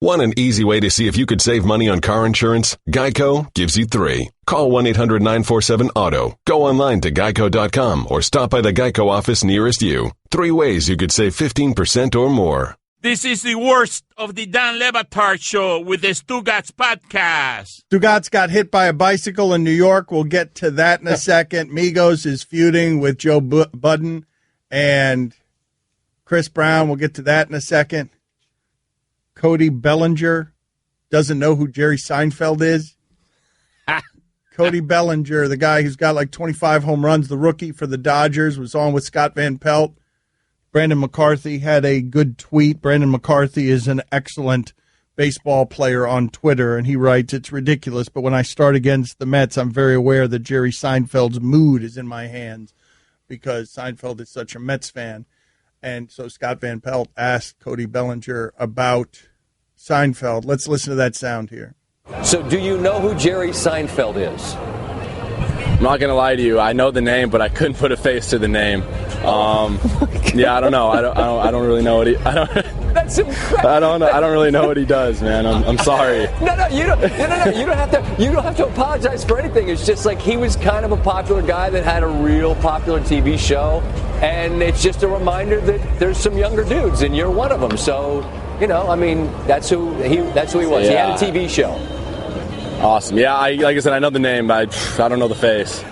Want an easy way to see if you could save money on car insurance? Geico gives you 3. Call 1-800-947-AUTO. Go online to geico.com or stop by the Geico office nearest you. 3 ways you could save 15% or more. This is the worst of the Dan Le Batard show with the Stugotz podcast. Stugotz got hit by a bicycle in New York. We'll get to that in a second. Migos is feuding with Joe Budden and Chris Brown. We'll get to that in a second. Cody Bellinger doesn't know who Jerry Seinfeld is. Cody Bellinger, the guy who's got like 25 home runs, the rookie for the Dodgers, was on with Scott Van Pelt. Brandon McCarthy had a good tweet. Brandon McCarthy is an excellent baseball player on Twitter, and he writes, "It's ridiculous, but when I start against the Mets, I'm very aware that Jerry Seinfeld's mood is in my hands because Seinfeld is such a Mets fan." And so Scott Van Pelt asked Cody Bellinger about Seinfeld. Let's listen to that sound here. So do you know who Jerry Seinfeld is? I'm not going to lie to you. I know the name, but I couldn't put a face to the name. Yeah, I don't know. I don't really know what he. That's incredible. I don't really know what he does, man. I'm sorry. No, you don't have to apologize for anything. It's just like he was kind of a popular guy that had a real popular TV show, and it's just a reminder that there's some younger dudes, and you're one of them. So, that's who he was. Yeah. He had a TV show. Awesome. Yeah, like I said, I know the name, but I don't know the face.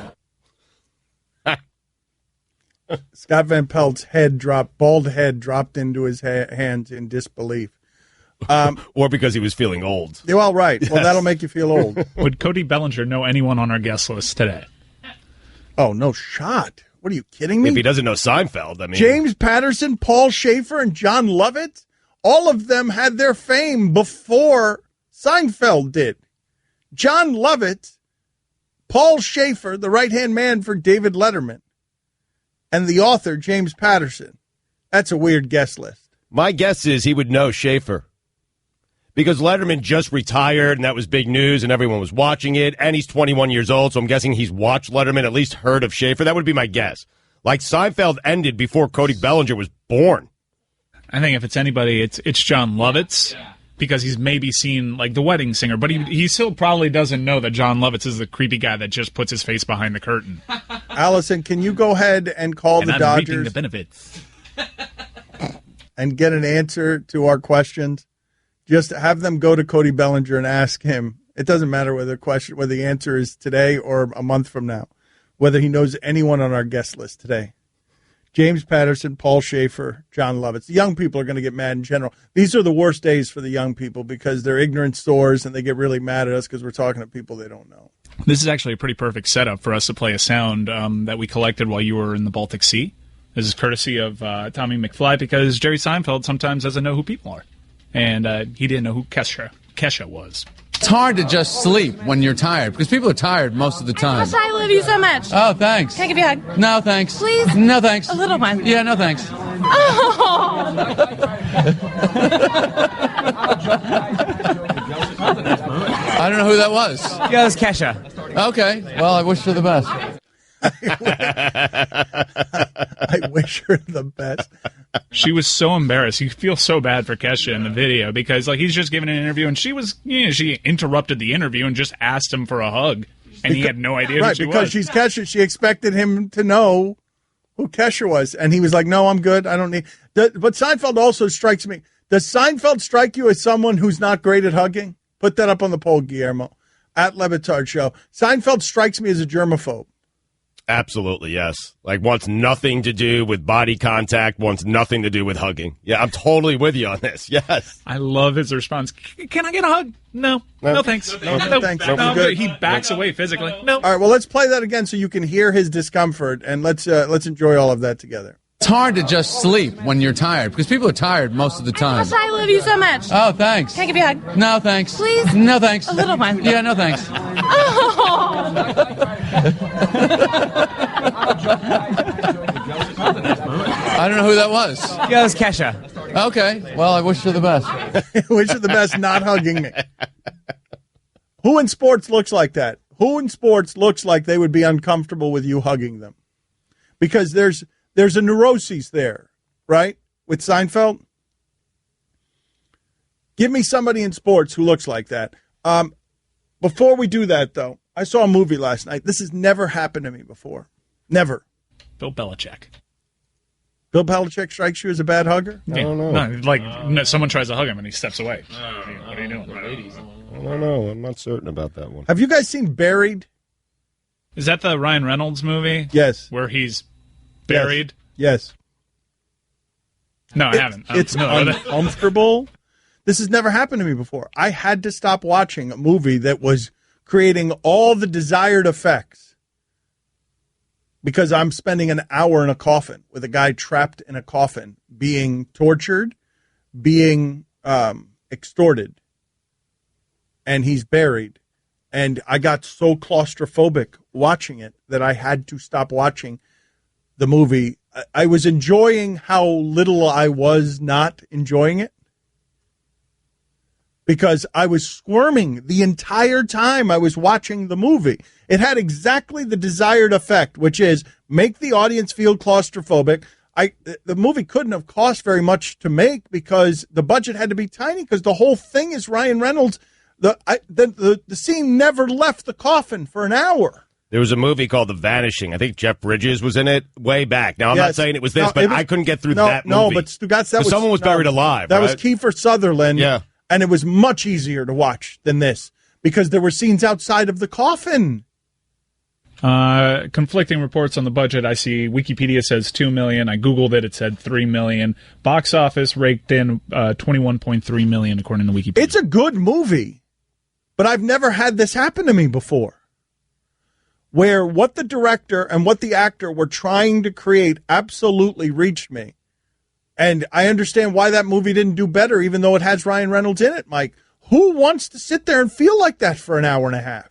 Scott Van Pelt's bald head dropped into his hands in disbelief. Or because he was feeling old. Yeah, well, right. Yes. Well, that'll make you feel old. Would Cody Bellinger know anyone on our guest list today? Oh, no shot. What, are you kidding me? If he doesn't know Seinfeld, I mean. James Patterson, Paul Shaffer, and Jon Lovitz, all of them had their fame before Seinfeld did. Jon Lovitz, Paul Shaffer, the right-hand man for David Letterman, and the author, James Patterson. That's a weird guest list. My guess is he would know Shaffer. Because Letterman just retired, and that was big news, and everyone was watching it, and he's 21 years old, so I'm guessing he's watched Letterman, at least heard of Shaffer. That would be my guess. Like, Seinfeld ended before Cody Bellinger was born. I think if it's anybody, it's Jon Lovitz. Yeah. Because he's maybe seen, like, The Wedding Singer, but he still probably doesn't know that Jon Lovitz is the creepy guy that just puts his face behind the curtain. Allison, can you go ahead and call the Dodgers? Reaping the benefits. And get an answer to our questions? Just have them go to Cody Bellinger and ask him. It doesn't matter whether the answer is today or a month from now, whether he knows anyone on our guest list today. James Patterson, Paul Shaffer, Jon Lovitz. The young people are going to get mad in general. These are the worst days for the young people because they're ignorant stores and they get really mad at us because we're talking to people they don't know. This is actually a pretty perfect setup for us to play a sound that we collected while you were in the Baltic Sea. This is courtesy of Tommy McFly because Jerry Seinfeld sometimes doesn't know who people are. And he didn't know who Kesha was. It's hard to just sleep when you're tired because people are tired most of the time. I love you so much. Oh, thanks. Can I give you a hug? No, thanks. Please? No, thanks. A little one. Yeah, no, thanks. Oh. I don't know who that was. Yeah, that's Kesha. Okay. Well, I wish her the best. I wish her the best. She was so embarrassed. You feel so bad for Kesha in the video because, like, he's just giving an interview, and she interrupted the interview and just asked him for a hug, and he had no idea who she was. Right, because she's Kesha. She expected him to know who Kesha was, and he was like, no, I'm good. I don't need... But Seinfeld also strikes me. Does Seinfeld strike you as someone who's not great at hugging? Put that up on the poll, Guillermo. At Le Batard Show. Seinfeld strikes me as a germaphobe. Absolutely, yes. Like, wants nothing to do with body contact, wants nothing to do with hugging. Yeah, I'm totally with you on this, yes. I love his response. Can I get a hug? No thanks. No, thanks. No, he backs away physically. No. All right, well, let's play that again so you can hear his discomfort, and let's enjoy all of that together. It's hard to just sleep when you're tired because people are tired most of the time. I love you so much. Oh, thanks. Can I give you a hug? No, thanks. Please? No, thanks. A little one. Yeah, no, thanks. Oh. I don't know who that was. Yeah, that's Kesha. Okay. Well, I wish her the best. Wish her the best not hugging me. Who in sports looks like that? Who in sports looks like they would be uncomfortable with you hugging them? Because there's a neuroses there, right? With Seinfeld. Give me somebody in sports who looks like that. Before we do that, though, I saw a movie last night. This has never happened to me before. Never. Bill Belichick. Bill Belichick strikes you as a bad hugger? I don't know. No, someone tries to hug him and he steps away. What are you doing? I don't know. I'm not certain about that one. Have you guys seen Buried? Is that the Ryan Reynolds movie? Yes. Where he's buried? Yes. No, I haven't. It's uncomfortable. This has never happened to me before. I had to stop watching a movie that was creating all the desired effects because I'm spending an hour in a coffin with a guy trapped in a coffin, being tortured, being extorted, and he's buried. And I got so claustrophobic watching it that I had to stop watching the movie. I was enjoying how little I was not enjoying it because I was squirming the entire time I was watching the movie. It had exactly the desired effect, which is make the audience feel claustrophobic. The movie couldn't have cost very much to make because the budget had to be tiny because the whole thing is Ryan Reynolds. The scene never left the coffin for an hour. There was a movie called The Vanishing. I think Jeff Bridges was in it way back. Now, I'm not saying it was this, but I couldn't get through that movie. No, but Stugotz, someone was buried alive. That right? was Kiefer Sutherland. Yeah. And it was much easier to watch than this because there were scenes outside of the coffin. Conflicting reports on the budget. I see Wikipedia says $2 million. I Googled it. It said $3 million. Box office raked in $21.3 million, according to Wikipedia. It's a good movie, but I've never had this happen to me before. Where what the director and what the actor were trying to create absolutely reached me. And I understand why that movie didn't do better, even though it has Ryan Reynolds in it, Mike. Who wants to sit there and feel like that for an hour and a half?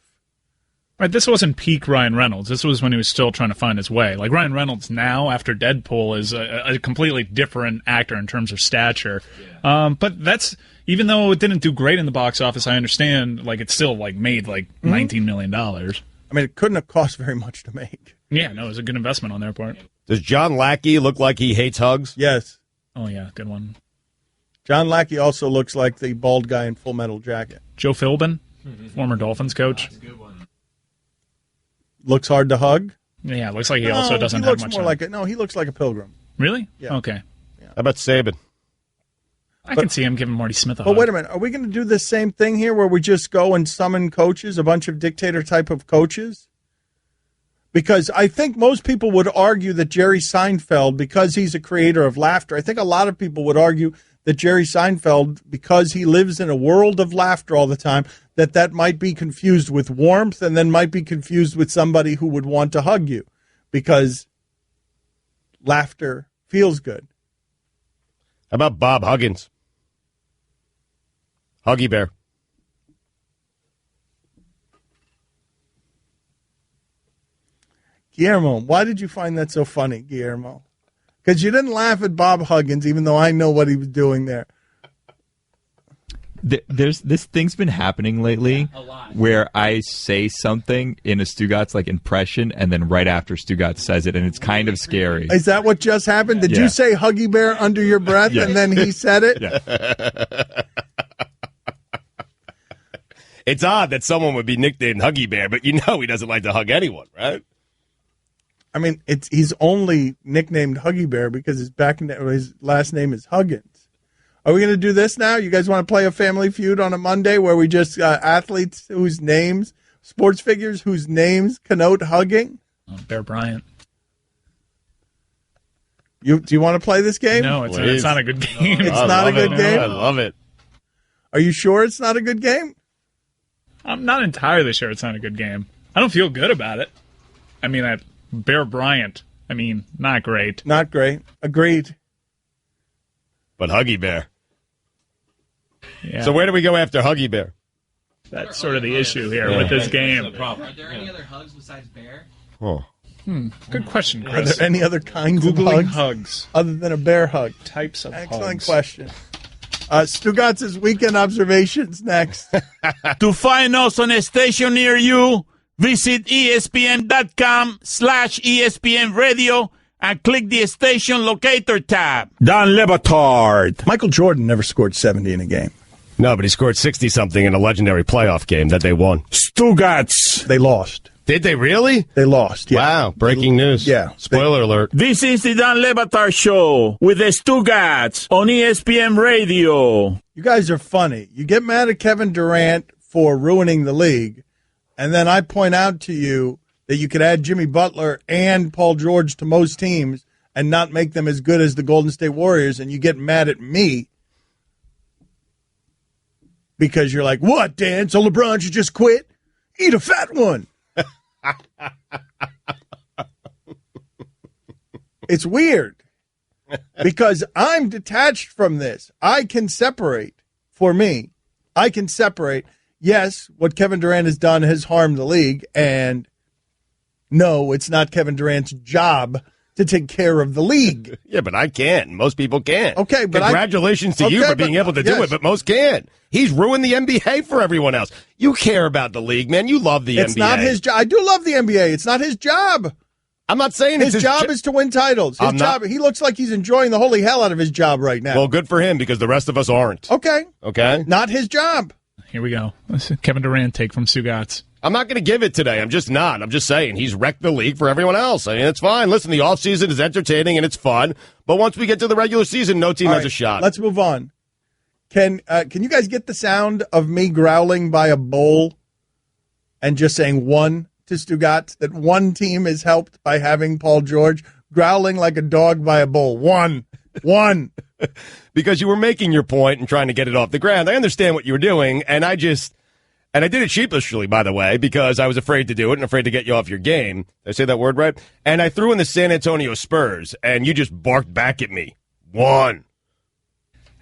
Right, this wasn't peak Ryan Reynolds. This was when he was still trying to find his way. Like Ryan Reynolds now, after Deadpool, is a completely different actor in terms of stature. Yeah. But that's, even though it didn't do great in the box office, I understand, like, it still made $19 million. I mean, it couldn't have cost very much to make. Yeah, no, it was a good investment on their part. Does John Lackey look like he hates hugs? Yes. Oh, yeah, good one. John Lackey also looks like the bald guy in Full Metal Jacket. Joe Philbin, former Dolphins coach. That's a good one. Looks hard to hug? Yeah, looks like he also doesn't have much. He looks like a pilgrim. Really? Yeah. Okay. Yeah. How about Saban? I can see him giving Marty Smith a hug. But wait a minute. Are we going to do the same thing here where we just go and summon coaches, a bunch of dictator type of coaches? Because I think most people would argue that Jerry Seinfeld, because he's a creator of laughter, I think a lot of people would argue that Jerry Seinfeld, because he lives in a world of laughter all the time, that might be confused with warmth and then might be confused with somebody who would want to hug you because laughter feels good. How about Bob Huggins? Huggy Bear. Guillermo, why did you find that so funny, Guillermo? Because you didn't laugh at Bob Huggins, even though I know what he was doing there. There's this thing's been happening lately where I say something in a Stugotz impression, and then right after Stugotz says it, and it's kind of scary. Is that what just happened? Did you say Huggy Bear under your breath, and then he said it? Yeah. It's odd that someone would be nicknamed Huggy Bear, but he doesn't like to hug anyone, right? I mean, he's only nicknamed Huggy Bear because his last name is Huggins. Are we going to do this now? You guys want to play a Family Feud on a Monday where we just athletes whose names, sports figures whose names connote hugging? Bear Bryant. Do you want to play this game? No, it's not a good game. It's not a good game? I love it. Are you sure it's not a good game? I'm not entirely sure it's not a good game. I don't feel good about it. I mean, Bear Bryant, not great. Not great. Agreed. But Huggy Bear. Yeah. So where do we go after Huggy Bear? That's sort of the issue here with this game. Are there any other hugs besides Bear? Oh. Good question, Are Chris. there any other kinds Googling of hugs other than a bear hug? Types of Excellent hugs. question. Stugotz's weekend observations next. To find us on a station near you, visit espn.com/ESPN Radio and click the station locator tab. Don Batard. Michael Jordan never scored 70 in a game. No, but he scored 60-something in a legendary playoff game that they won. Stugotz. They lost. Did they really? They lost, yeah. Wow, breaking news. Yeah. Spoiler alert. This is the Dan Le Batard Show with the Stugotz on ESPN Radio. You guys are funny. You get mad at Kevin Durant for ruining the league, and then I point out to you that you could add Jimmy Butler and Paul George to most teams and not make them as good as the Golden State Warriors, and you get mad at me because you're like, what, Dan? So LeBron should just quit? Eat a fat one. It's weird because I'm detached from this. I can separate. For me, I can separate. Yes, what Kevin Durant has done has harmed the league, and no, it's not Kevin Durant's job to take care of the league. Yeah, but I can't. Most people can't. Okay, but congratulations to you for being able to do it, but most can't. He's ruined the NBA for everyone else. You care about the league, man. You love the NBA. It's not his job. I do love the NBA. It's not his job. I'm not saying his job is to win titles. His job. He looks like he's enjoying the holy hell out of his job right now. Well, good for him because the rest of us aren't. Okay. Not his job. Here we go. Kevin Durant take from Stugotz. I'm not going to give it today. I'm just not. I'm just saying he's wrecked the league for everyone else. I mean, it's fine. Listen, the offseason is entertaining and it's fun. But once we get to the regular season, no team has a shot. Let's move on. Can you guys get the sound of me growling by a bowl and just saying one to Stugotz, that one team is helped by having Paul George, growling like a dog by a bowl? One. Because you were making your point and trying to get it off the ground. I understand what you were doing, and I did it sheepishly, by the way, because I was afraid to do it and afraid to get you off your game. Did I say that word right? And I threw in the San Antonio Spurs, and you just barked back at me. One.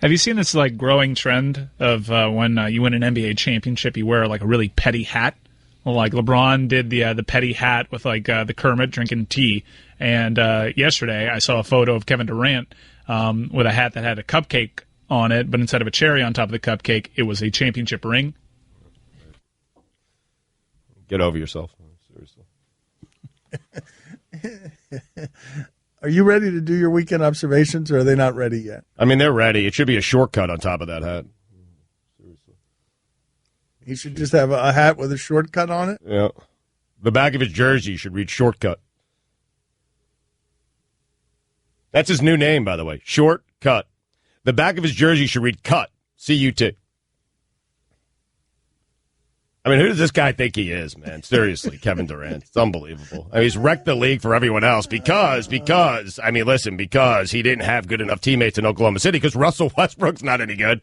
Have you seen this growing trend of when you win an NBA championship, you wear a really petty hat? Well, LeBron did the petty hat with the Kermit drinking tea, and yesterday I saw a photo of Kevin Durant with a hat that had a cupcake on it, but instead of a cherry on top of the cupcake, it was a championship ring. Get over yourself. Seriously. Are you ready to do your weekend observations, or are they not ready yet? I mean, they're ready. It should be a shortcut on top of that hat. Seriously. He should just have a hat with a shortcut on it? Yeah. The back of his jersey should read shortcut. That's his new name, by the way. Shortcut. The back of his jersey should read cut. C-U-T. I mean, who does this guy think he is, man? Seriously, Kevin Durant. It's unbelievable. I mean, he's wrecked the league for everyone else because he didn't have good enough teammates in Oklahoma City because Russell Westbrook's not any good.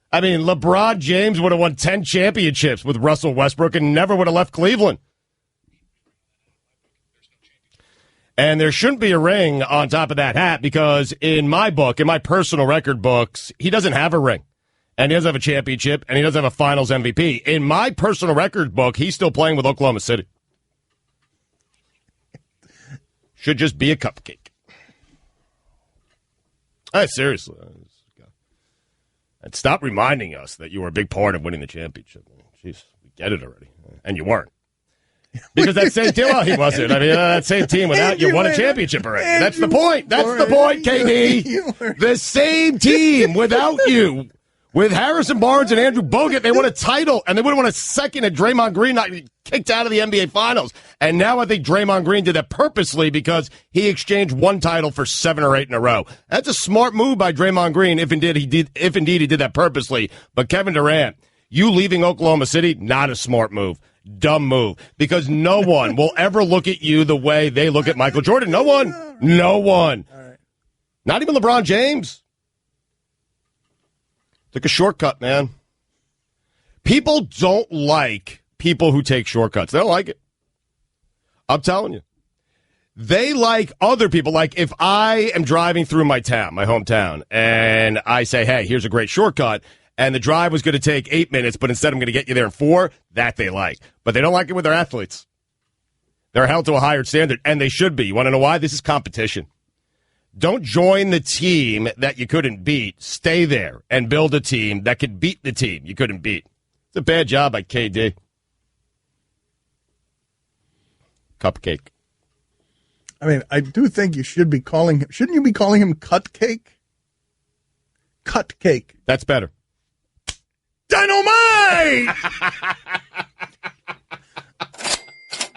I mean, LeBron James would have won 10 championships with Russell Westbrook and never would have left Cleveland. And there shouldn't be a ring on top of that hat because in my book, in my personal record books, he doesn't have a ring. And he doesn't have a championship, and he doesn't have a finals MVP. In my personal record book, he's still playing with Oklahoma City. Should just be a cupcake. Seriously. And stop reminding us that you were a big part of winning the championship. Jeez, we get it already. And you weren't. Because that same team, well, he wasn't. I mean, that same team without you won a championship already. That's the point. That's the point, KD. The same team without you. With Harrison Barnes and Andrew Bogut, they won a title, and they would have won a second at Draymond Green not kicked out of the NBA Finals. And now I think Draymond Green did that purposely because he exchanged one title for 7 or 8 in a row. That's a smart move by Draymond Green, if indeed he did that purposely. But Kevin Durant, you leaving Oklahoma City, not a smart move. Dumb move. Because no one will ever look at you the way they look at Michael Jordan. No one. No one. Not even LeBron James. Took a shortcut, man. People don't like people who take shortcuts. They don't like it. I'm telling you. They like other people. Like if I am driving through my town, my hometown, and I say, hey, here's a great shortcut, and the drive was going to take 8 minutes, but instead I'm going to get you there in 4, that they like. But they don't like it with their athletes. They're held to a higher standard, and they should be. You want to know why? This is competition. Don't join the team that you couldn't beat. Stay there and build a team that could beat the team you couldn't beat. It's a bad job by KD. Cupcake. I mean, I do think you should be calling him. Shouldn't you be calling him Cutcake? Cutcake. That's better.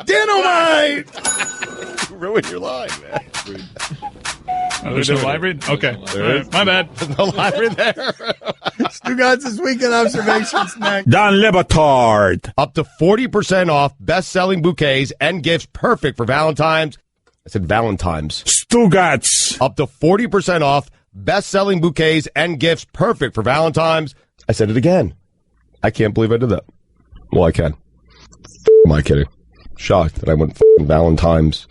Dynamite! Dynamite! Ruin your line, man. Oh, there's no library? Okay. Right. My bad. There's no library there. Stugotz's weekend observations next. Don Lebatard. Up to 40% off best-selling bouquets and gifts perfect for Valentine's. I said Valentine's. Stugotz. Up to 40% off best-selling bouquets and gifts perfect for Valentine's. I said it again. I can't believe I did that. Well, I can. Am I kidding? Shocked that I went Valentine's.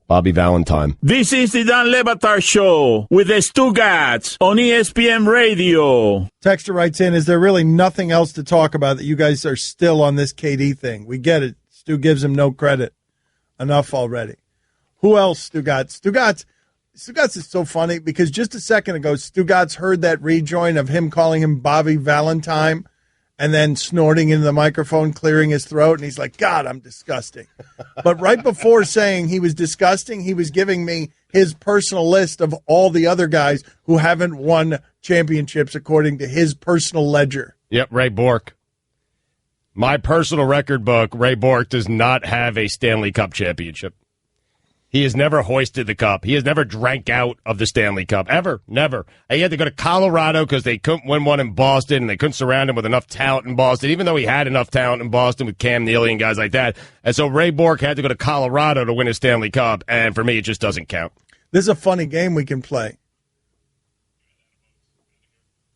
Bobby Valentine. This is the Don Lebatard Show with the Stugotz on ESPN Radio. Texter writes in, is there really nothing else to talk about that you guys are still on this KD thing? We get it. Stu gives him no credit. Enough already. Who else, Stugotz? Stugotz is so funny because just a second ago, Stugotz heard that rejoin of him calling him Bobby Valentine and then snorting into the microphone, clearing his throat, and he's like, God, I'm disgusting. But right before saying he was disgusting, he was giving me his personal list of all the other guys who haven't won championships according to his personal ledger. Yep, Ray Bork. My personal record book, Ray Bork does not have a Stanley Cup championship. He has never hoisted the cup. He has never drank out of the Stanley Cup. Ever. Never. He had to go to Colorado because they couldn't win one in Boston, and they couldn't surround him with enough talent in Boston, even though he had enough talent in Boston with Cam Neely and guys like that. And so Ray Bork had to go to Colorado to win his Stanley Cup, and for me, it just doesn't count. This is a funny game we can play.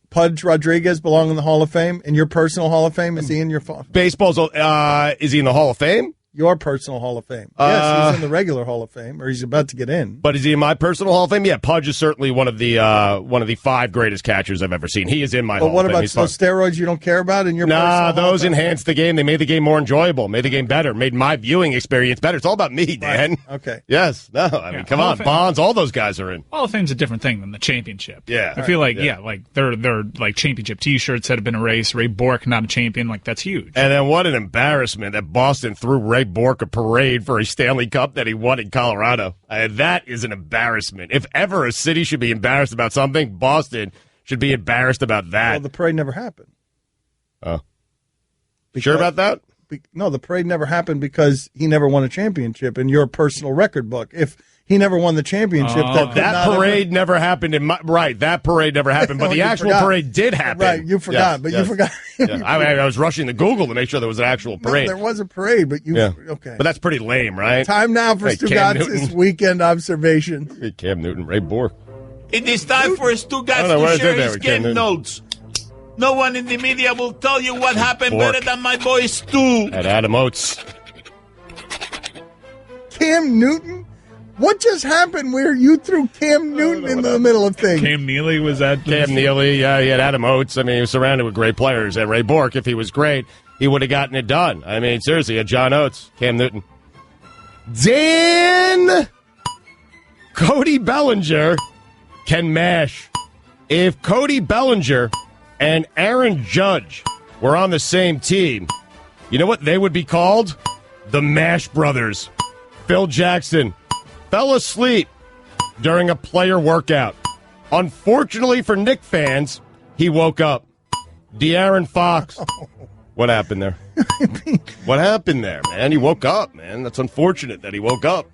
Pudge Rodriguez belong in the Hall of Fame? In your personal Hall of Fame? Is he in your Baseball's, is he in the Hall of Fame? Your personal Hall of Fame. Yes, he's in the regular Hall of Fame, or he's about to get in. But is he in my personal Hall of Fame? Yeah, Pudge is certainly one of the 5 greatest catchers I've ever seen. He is in my Hall of Fame. But what about those steroids you don't care about in your personal Hall of Fame? Those enhanced the game. They made the game more enjoyable, made the game better, made my viewing experience better. It's all about me, Dan. Right. Okay. Yes. No, I mean, come on. Bonds, all those guys are in. Hall of Fame's a different thing than the championship. Yeah. I feel like, they're like championship T-shirts that have been erased. Ray Bork, not a champion. Like, that's huge. And then what an embarrassment that Boston threw Ray Bork a parade for a Stanley Cup that he won in Colorado. That is an embarrassment. If ever a city should be embarrassed about something, Boston should be embarrassed about that. Well, the parade never happened. Oh. Sure about that? No, the parade never happened because he never won a championship in your personal record book. If he never won the championship, that parade never happened in my that parade never happened, but the actual parade did happen. Right, you forgot, you forgot. Yeah. I was rushing to Google to make sure there was an actual parade. No, there was a parade, but okay. But that's pretty lame, right? Time now for Stugotz's weekend observation. Hey, Cam Newton, Ray Bork. It is time for Stugotz to share his game notes. No one in the media will tell you what happened better than my boy Stu. At Adam Oates. Cam Newton? What just happened where you threw Cam Newton into the middle of things? Cam Neely was at Cam Neely, yeah, he had Adam Oates. I mean, he was surrounded with great players. And Ray Bork, if he was great, he would have gotten it done. I mean, seriously, he had John Oates, Cam Newton. Dan Cody Bellinger can mash. If Cody Bellinger and Aaron Judge were on the same team, you know what they would be called? The Mash Brothers. Phil Jackson fell asleep during a player workout. Unfortunately for Knick fans, he woke up. De'Aaron Fox. What happened there? What happened there, man? He woke up, man. That's unfortunate that he woke up.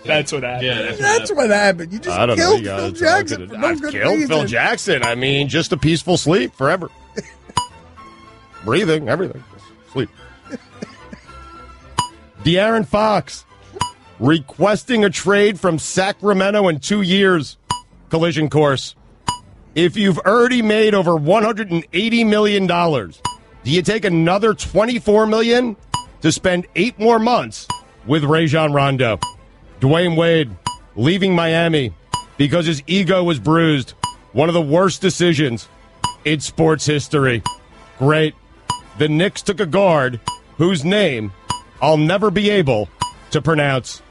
That's what happened. Yeah, that's what happened. You just killed Phil Jackson for no good reason. Phil Jackson. I mean, just a peaceful sleep forever. Breathing, everything. Sleep. De'Aaron Fox requesting a trade from Sacramento in 2 years. Collision course. If you've already made over $180 million, do you take another $24 million to spend 8 more months with Rajon Rondo? Dwayne Wade leaving Miami because his ego was bruised. One of the worst decisions in sports history. Great. The Knicks took a guard whose name I'll never be able to pronounce.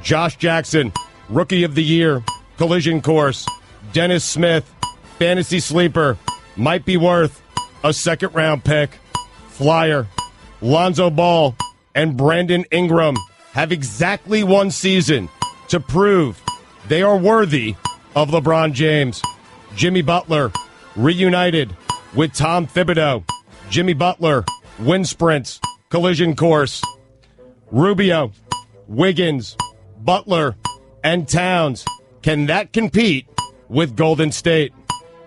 Josh Jackson, Rookie of the Year, Collision Course. Dennis Smith, Fantasy Sleeper, might be worth a second-round pick. Flyer, Lonzo Ball, and Brandon Ingram have exactly 1 season to prove they are worthy of LeBron James. Jimmy Butler, reunited with Tom Thibodeau, Jimmy Butler, wind sprints, collision course. Rubio, Wiggins, Butler, and Towns. Can that compete with Golden State?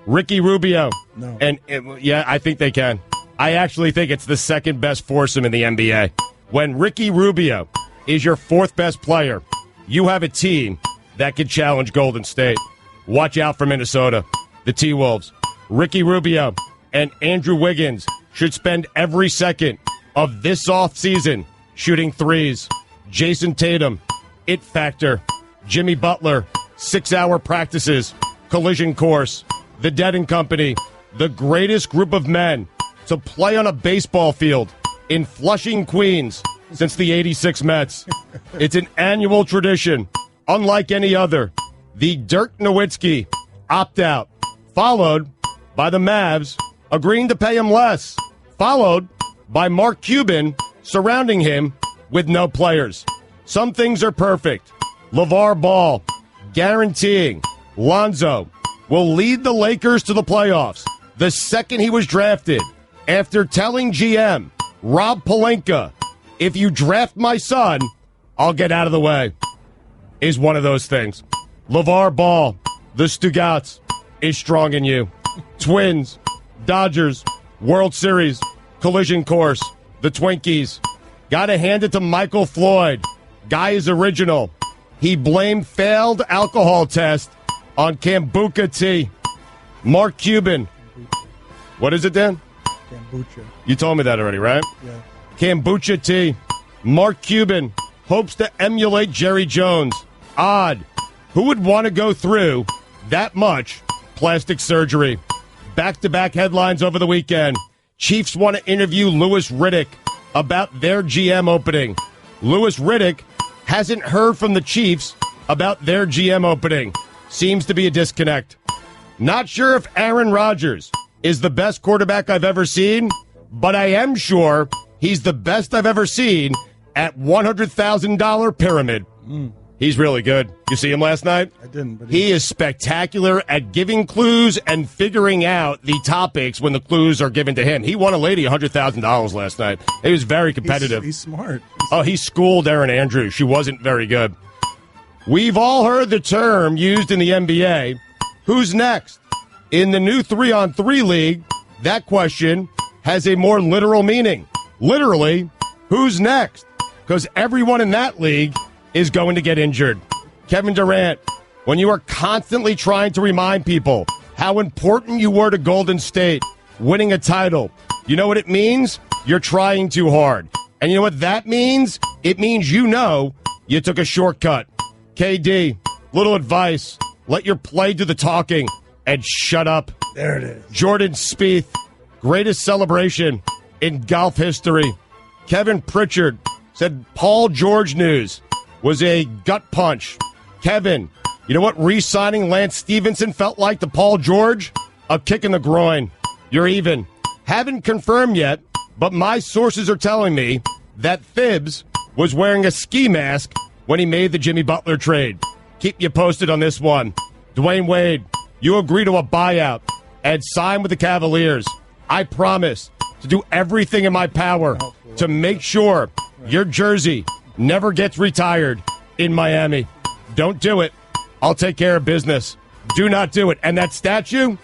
Ricky Rubio. No. And yeah, I think they can. I actually think it's the second best foursome in the NBA. When Ricky Rubio is your fourth best player, you have a team that can challenge Golden State. Watch out for Minnesota, the T-Wolves. Ricky Rubio and Andrew Wiggins should spend every second of this offseason shooting threes. Jason Tatum, it factor. Jimmy Butler, 6-hour practices, collision course. The Dead and Company, the greatest group of men to play on a baseball field in Flushing, Queens since the 86 Mets. It's an annual tradition, unlike any other. The Dirk Nowitzki opt-out, followed by the Mavs agreeing to pay him less, followed by Mark Cuban surrounding him with no players. Some things are perfect. LeVar Ball guaranteeing Lonzo will lead the Lakers to the playoffs the second he was drafted, after telling GM Rob Pelinka, if you draft my son, I'll get out of the way, is one of those things. LeVar Ball, the Stugotz, is strong in you. Twins, Dodgers, World Series, collision course, the Twinkies. Gotta hand it to Michael Floyd. Guy is original. He blamed failed alcohol test on kombucha tea. Mark Cuban. What is it, Dan? Kombucha. You told me that already, right? Yeah. Kombucha tea. Mark Cuban hopes to emulate Jerry Jones. Odd. Who would want to go through that much plastic surgery? Back-to-back headlines over the weekend. Chiefs want to interview Louis Riddick about their GM opening. Louis Riddick hasn't heard from the Chiefs about their GM opening. Seems to be a disconnect. Not sure if Aaron Rodgers is the best quarterback I've ever seen, but I am sure he's the best I've ever seen at $100,000 pyramid. He's really good. You see him last night? I didn't. But he is spectacular at giving clues and figuring out the topics when the clues are given to him. He won a lady $100,000 last night. He was very competitive. He's smart. He schooled Erin Andrews. She wasn't very good. We've all heard the term used in the NBA, who's next? In the new 3-on-3 league, that question has a more literal meaning. Literally, who's next? Because everyone in that league is going to get injured. Kevin Durant, when you are constantly trying to remind people how important you were to Golden State, winning a title, you know what it means? You're trying too hard. And you know what that means? It means you took a shortcut. KD, little advice. Let your play do the talking and shut up. There it is. Jordan Spieth, greatest celebration in golf history. Kevin Pritchard said Paul George news was a gut punch. Kevin, you know what re-signing Lance Stevenson felt like to Paul George? A kick in the groin. You're even. Haven't confirmed yet, but my sources are telling me that Thibs was wearing a ski mask when he made the Jimmy Butler trade. Keep you posted on this one. Dwayne Wade, you agree to a buyout and sign with the Cavaliers. I promise to do everything in my power to make sure your jersey never gets retired in Miami. Don't do it. I'll take care of business. Do not do it. And that statue,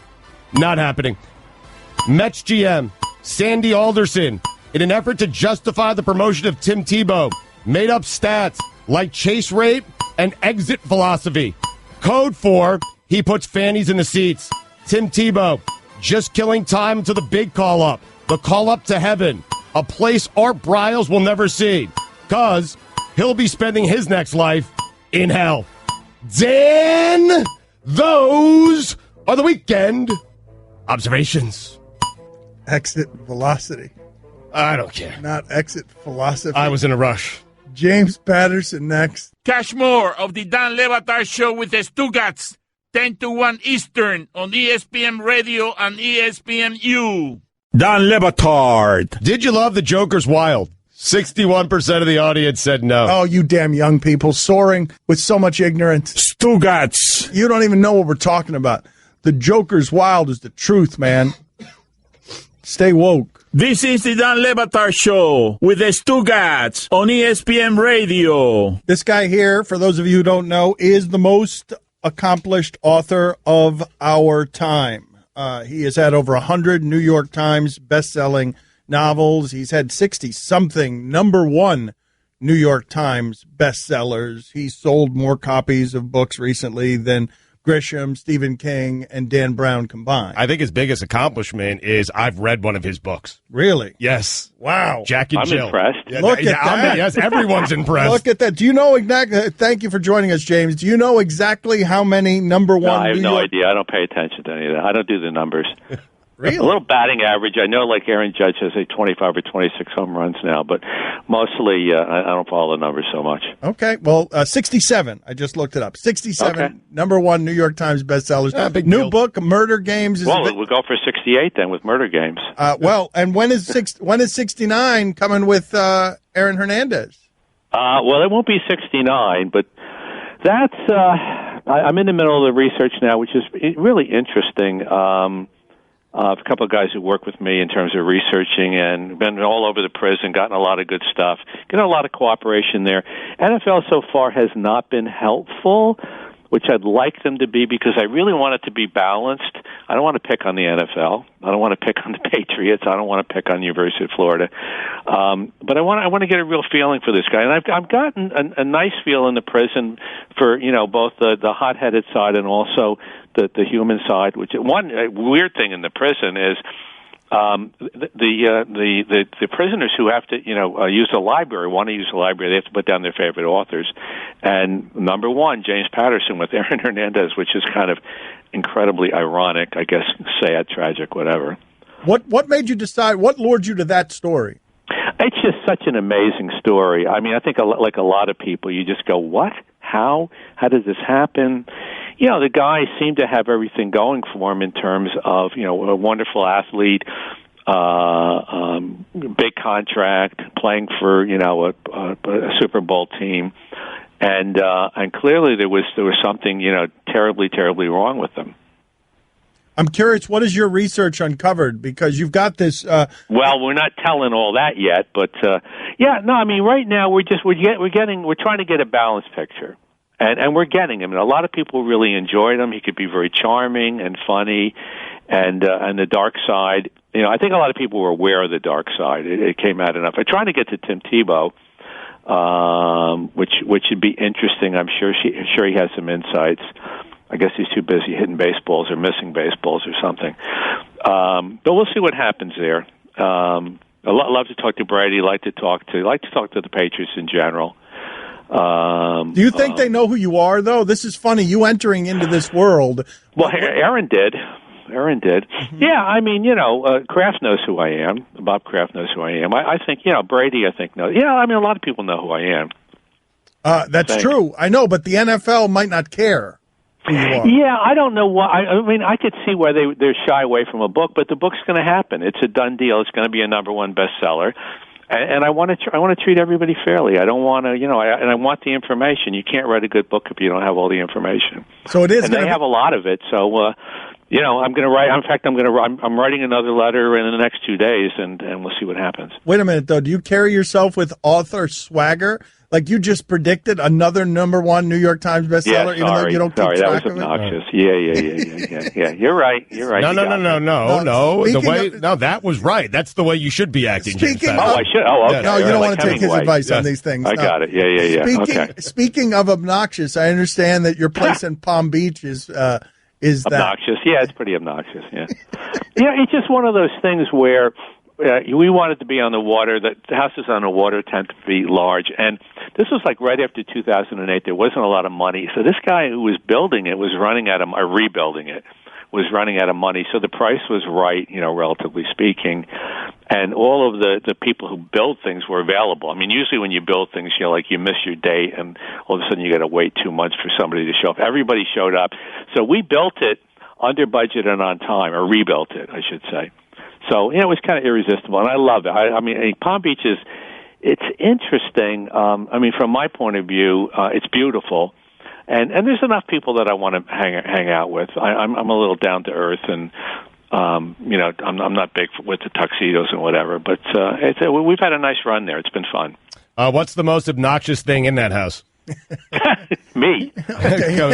not happening. Mets GM Sandy Alderson, in an effort to justify the promotion of Tim Tebow, made up stats like chase rate and exit velocity. Code for he puts fannies in the seats. Tim Tebow just killing time to the big call-up, the call-up to heaven, a place Art Briles will never see, because he'll be spending his next life in hell. Dan, those are the weekend observations. Exit velocity. I don't care. Not exit philosophy. I was in a rush. James Patterson next. Catch more of the Dan Le Batard Show with the Stugotz, 10 to 1 Eastern on ESPN Radio and ESPNU. Dan Le Batard. Did you love The Joker's Wild? 61% of the audience said no. Oh, you damn young people, soaring with so much ignorance. Stugotz. You don't even know what we're talking about. The Joker's Wild is the truth, man. Stay woke. This is the Don Levitar Show with the Stugotz on ESPN Radio. This guy here, for those of you who don't know, is the most accomplished author of our time. He has had over 100 New York Times best-selling novels. He's had 60-something #1 New York Times bestsellers. He sold more copies of books recently than Grisham, Stephen King, and Dan Brown combined. I think his biggest accomplishment is I've read one of his books. Really? Yes. Wow. Jack and Jill. I'm impressed. Yeah, Look at that. Yes, everyone's impressed. Look at that. Do you know exactly? Thank you for joining us, James. Do you know exactly how many #1? No, I have no idea. I don't pay attention to any of that. I don't do the numbers. Really? A little batting average. I know, like Aaron Judge has 25 or 26 home runs now, but mostly I don't follow the numbers so much. Okay. Well, 67. I just looked it up. 67 Okay. #1 New York Times bestsellers. Big New deal. book, Murder Games. Is Well, we'll go for 68 then with Murder Games. well, and when is 69 coming with Aaron Hernandez? Well, it won't be 69, but that's. I'm in the middle of the research now, which is really interesting. A couple of guys who work with me in terms of researching and been all over the prison, gotten a lot of good stuff, getting a lot of cooperation there. NFL so far has not been helpful, which I'd like them to be because I really want it to be balanced. I don't want to pick on the NFL. I don't want to pick on the Patriots. I don't want to pick on the University of Florida. But I want to get a real feeling for this guy. And I've gotten a nice feel in the prison for, both the hot-headed side and also the human side. Which one weird thing in the prison is the prisoners who have to use the library want to use the library. They have to put down their favorite authors, and #1 James Patterson with Aaron Hernandez, which is kind of incredibly ironic, I guess, sad, tragic, whatever. What made you decide? What lured you to that story? It's just such an amazing story. I mean, I think like a lot of people, you just go, what? How did this happen? The guy seemed to have everything going for him in terms of, a wonderful athlete, big contract, playing for, a Super Bowl team. And clearly there was something, terribly, terribly wrong with him. I'm curious, what has your research uncovered? Because you've got this. Well, we're not telling all that yet, but right now we're trying to get a balanced picture, and we're getting him. And a lot of people really enjoyed him. He could be very charming and funny, and the dark side. I think a lot of people were aware of the dark side. It came out enough. I'm trying to get to Tim Tebow, which would be interesting. I'm sure he has some insights. I guess he's too busy hitting baseballs or missing baseballs or something. But we'll see what happens there. I love to talk to Brady. Like to talk to the Patriots in general. Do you think they know who you are, though? This is funny. You entering into this world. Well, Aaron did. Mm-hmm. Yeah, I mean, Kraft knows who I am. Bob Kraft knows who I am. I think, Brady, I think, knows. Yeah, I mean, a lot of people know who I am. That's true. I know, but the NFL might not care. Yeah, I don't know why. I mean, I could see why they're shy away from a book, but the book's going to happen. It's a done deal. It's going to be a #1 bestseller, and I want to treat everybody fairly. I don't want to, and I want the information. You can't write a good book if you don't have all the information. So it is, and they have a lot of it. So, I'm going to write. In fact, I'm writing another letter in the next 2 days, and we'll see what happens. Wait a minute, though. Do you carry yourself with author swagger? Like you just predicted another #1 New York Times bestseller, even though you don't keep track of it? That was obnoxious. Yeah. You're right. No. That was right. That's the way you should be acting. Speaking James I should. Oh, okay. No, you don't want to take his advice Yes. on these things. I got it. Yeah. Speaking of obnoxious, I understand that your place in Palm Beach is obnoxious. That. Yeah, it's pretty obnoxious. Yeah. It's just one of those things where we wanted to be on the water. The houses on the water tend to be large, and this was like right after 2008. There wasn't a lot of money, so this guy who was building it was running out of rebuilding it. Was running out of money, so the price was right, relatively speaking, and all of the people who build things were available. I mean, usually when you build things, you miss your date, and all of a sudden you got to wait 2 months for somebody to show up. Everybody showed up, so we built it under budget and on time, or rebuilt it, I should say. So, it was kind of irresistible, and I love it. I mean, Palm Beach it's interesting. From my point of view, it's beautiful, and there's enough people that I want to hang out with. I'm a little down to earth, and I'm not big with the tuxedos and whatever, but we've had a nice run there. It's been fun. What's the most obnoxious thing in that house? Me.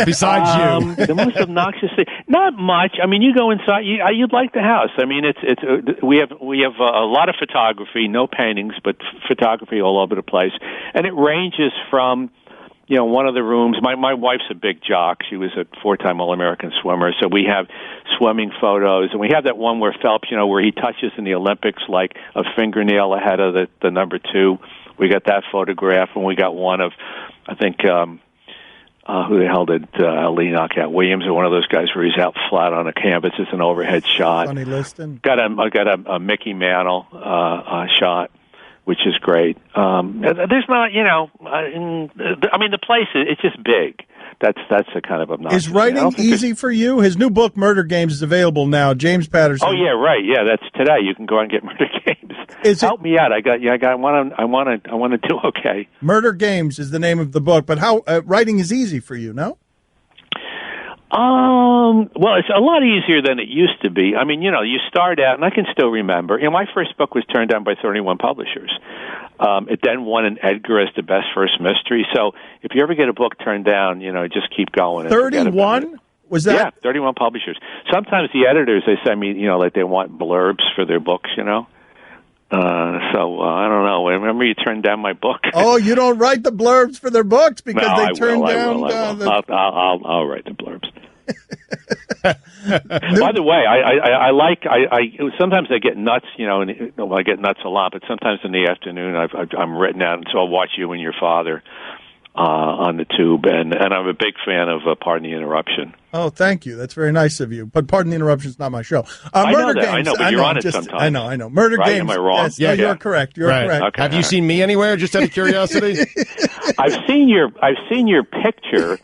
Besides you. The most obnoxious thing. Not much. I mean, you go inside. You'd like the house. I mean, we have a lot of photography, no paintings, but photography all over the place, and it ranges from. One of the rooms, my wife's a big jock. She was a 4-time All-American swimmer. So we have swimming photos. And we have that one where Phelps, where he touches in the Olympics like a fingernail ahead of the number 2. We got that photograph. And we got one of, I think, who the hell did Lee knock out? Williams or one of those guys where he's out flat on a canvas. It's an overhead shot. Funny listing. I got a Mickey Mantle shot, which is great. There's not, I mean, the place, it's just big. That's the kind of obnoxious. Is writing easy for you? His new book, Murder Games, is available now. James Patterson. Oh yeah, right. Yeah, that's today. You can go out and get Murder Games. Help me out. I want to do okay. Murder Games is the name of the book, but how writing is easy for you? No. Well, it's a lot easier than it used to be. I mean, you start out, and I can still remember. My first book was turned down by 31 publishers. It then won an Edgar as the best first mystery. So if you ever get a book turned down, just keep going. 31? Was that? Yeah, 31 publishers. Sometimes the editors, they send me, like they want blurbs for their books, So I don't know. Remember you turned down my book? Oh, you don't write the blurbs for their books because no, they turn down. I'll write the blurbs. By the way, I sometimes I get nuts, I get nuts a lot, but sometimes in the afternoon I'm written out, and so I'll watch You and Your Father on the tube, and I'm a big fan of Pardon the Interruption. Oh, thank you. That's very nice of you. But Pardon the Interruption is not my show. I know Murder that. Games. I know, but you're on it sometimes. I know. Murder right? Games. Am I wrong? Yes. Yeah, you're correct. You're correct. Okay, Have you seen me anywhere? Just out of curiosity. I've seen your picture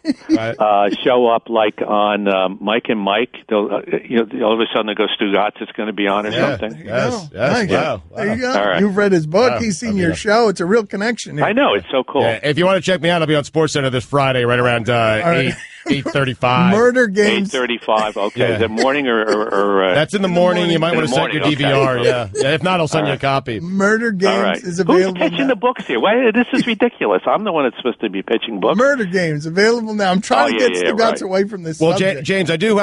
show up like on Mike and Mike. All of a sudden they go Stugotz. It's going to be on or something. Yes. Nice. Wow. There you go. All right. You've read his book. He's seen your show. It's a real connection here. I know. It's so cool. Yeah, if you want to check me out, I'll be on SportsCenter this Friday, right around 8:35. Murder Games. 8:35. Okay. Yeah. Is it morning or That's in the morning. You might want to set your DVR. Okay. Yeah. If not, I'll send you a copy. Murder Games is available. Who's pitching the books here? Why, this is ridiculous. I'm the one that's supposed to be pitching books. Murder Games available now. I'm trying to get Stugotz away from this. Well, subject. James, I do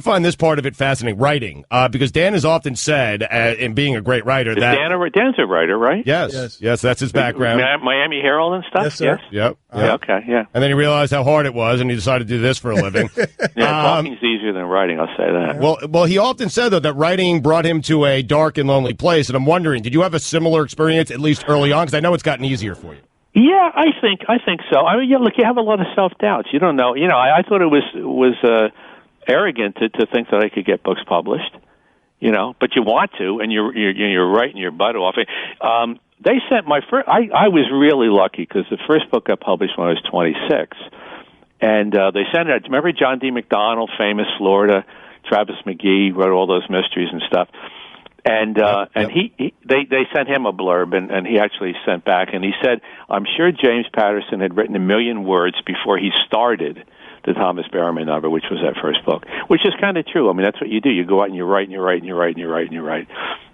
find this part of it fascinating. Writing, because Dan has often said, in being a great writer, Dan's a writer, right? Yes. That's his background. Miami Herald and stuff. Yes, sir. Yep. Okay. Yeah. And then he realized how hard it was, and he decided to do this for a living. Talking's easier than writing. I'll say that. Well, he often said though that writing brought him to a dark and lonely place, and I'm wondering, did you have a similar experience at least early on? Because I know it's gotten easier for you. Yeah, I think so. I mean, look, you have a lot of self-doubts. You don't know. I thought it was arrogant to think that I could get books published. But you want to, and you're writing your butt off. They sent my first. I was really lucky because the first book got published when I was 26, and they sent it. Remember John D. McDonald, famous Florida, Travis McGee wrote all those mysteries and stuff. And they sent him a blurb, and he actually sent back, and he said, "I'm sure James Patterson had written 1 million words before he started the Thomas Barrowman novel, which was that first book," which is kind of true. I mean, that's what you do. You go out and you write, and you write, and you write, and you write, and you write,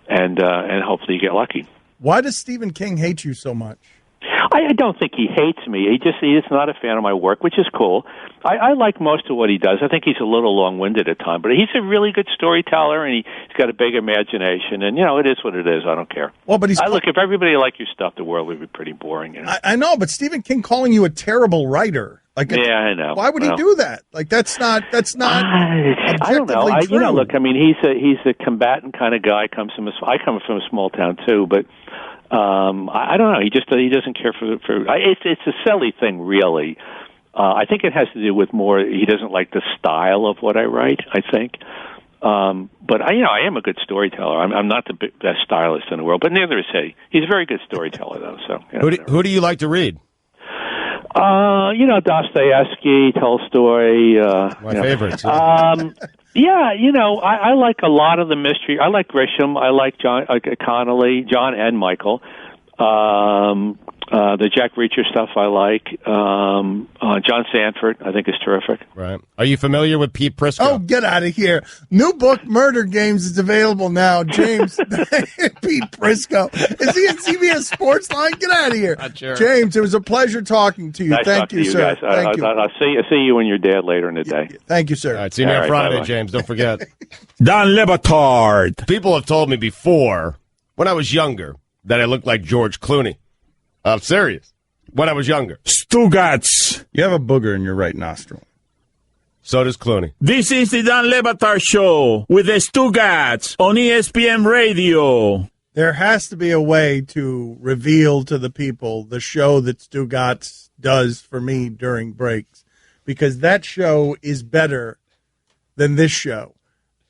and hopefully you get lucky. Why does Stephen King hate you so much? I don't think he hates me. He's not a fan of my work, which is cool. I like most of what he does. I think he's a little long-winded at times, but he's a really good storyteller, and he's got a big imagination. And it is what it is. I don't care. Well, but look, if everybody liked your stuff, the world would be pretty boring. I know, but Stephen King calling you a terrible writer. Yeah, I know. Why would he do that? That's not. I don't know. True. Look. I mean, he's a combatant kind of guy. I come from a small town too, but. I don't know. He doesn't care for. It's a silly thing, really. I think it has to do with more. He doesn't like the style of what I write. I think, but I am a good storyteller. I'm not the best stylist in the world, but neither is he. He's a very good storyteller, though. So who do you like to read? Dostoevsky, Tolstoy. My favorites. Yeah, I like a lot of the mystery. I like Grisham. I like John Connolly, John and Michael. The Jack Reacher stuff I like. John Sanford, I think, is terrific. Right. Are you familiar with Pete Prisco? Oh, get out of here. New book, Murder Games, is available now. James, Pete Prisco. Is he at CBS Sportsline? Get out of here. Sure. James, it was a pleasure talking to you. Nice Thank talking you, to you sir. guys. Thank you. I'll see you and your dad later in the day. Thank you, sir. All right, see you on Friday, bye-bye. James. Don't forget. Don Lebitard. People have told me before, when I was younger, that I looked like George Clooney. I'm serious. When I was younger. Stugotz. You have a booger in your right nostril. So does Clooney. This is the Don Lebitard Show with the Stugotz on ESPN Radio. There has to be a way to reveal to the people the show that Stugotz does for me during breaks, because that show is better than this show.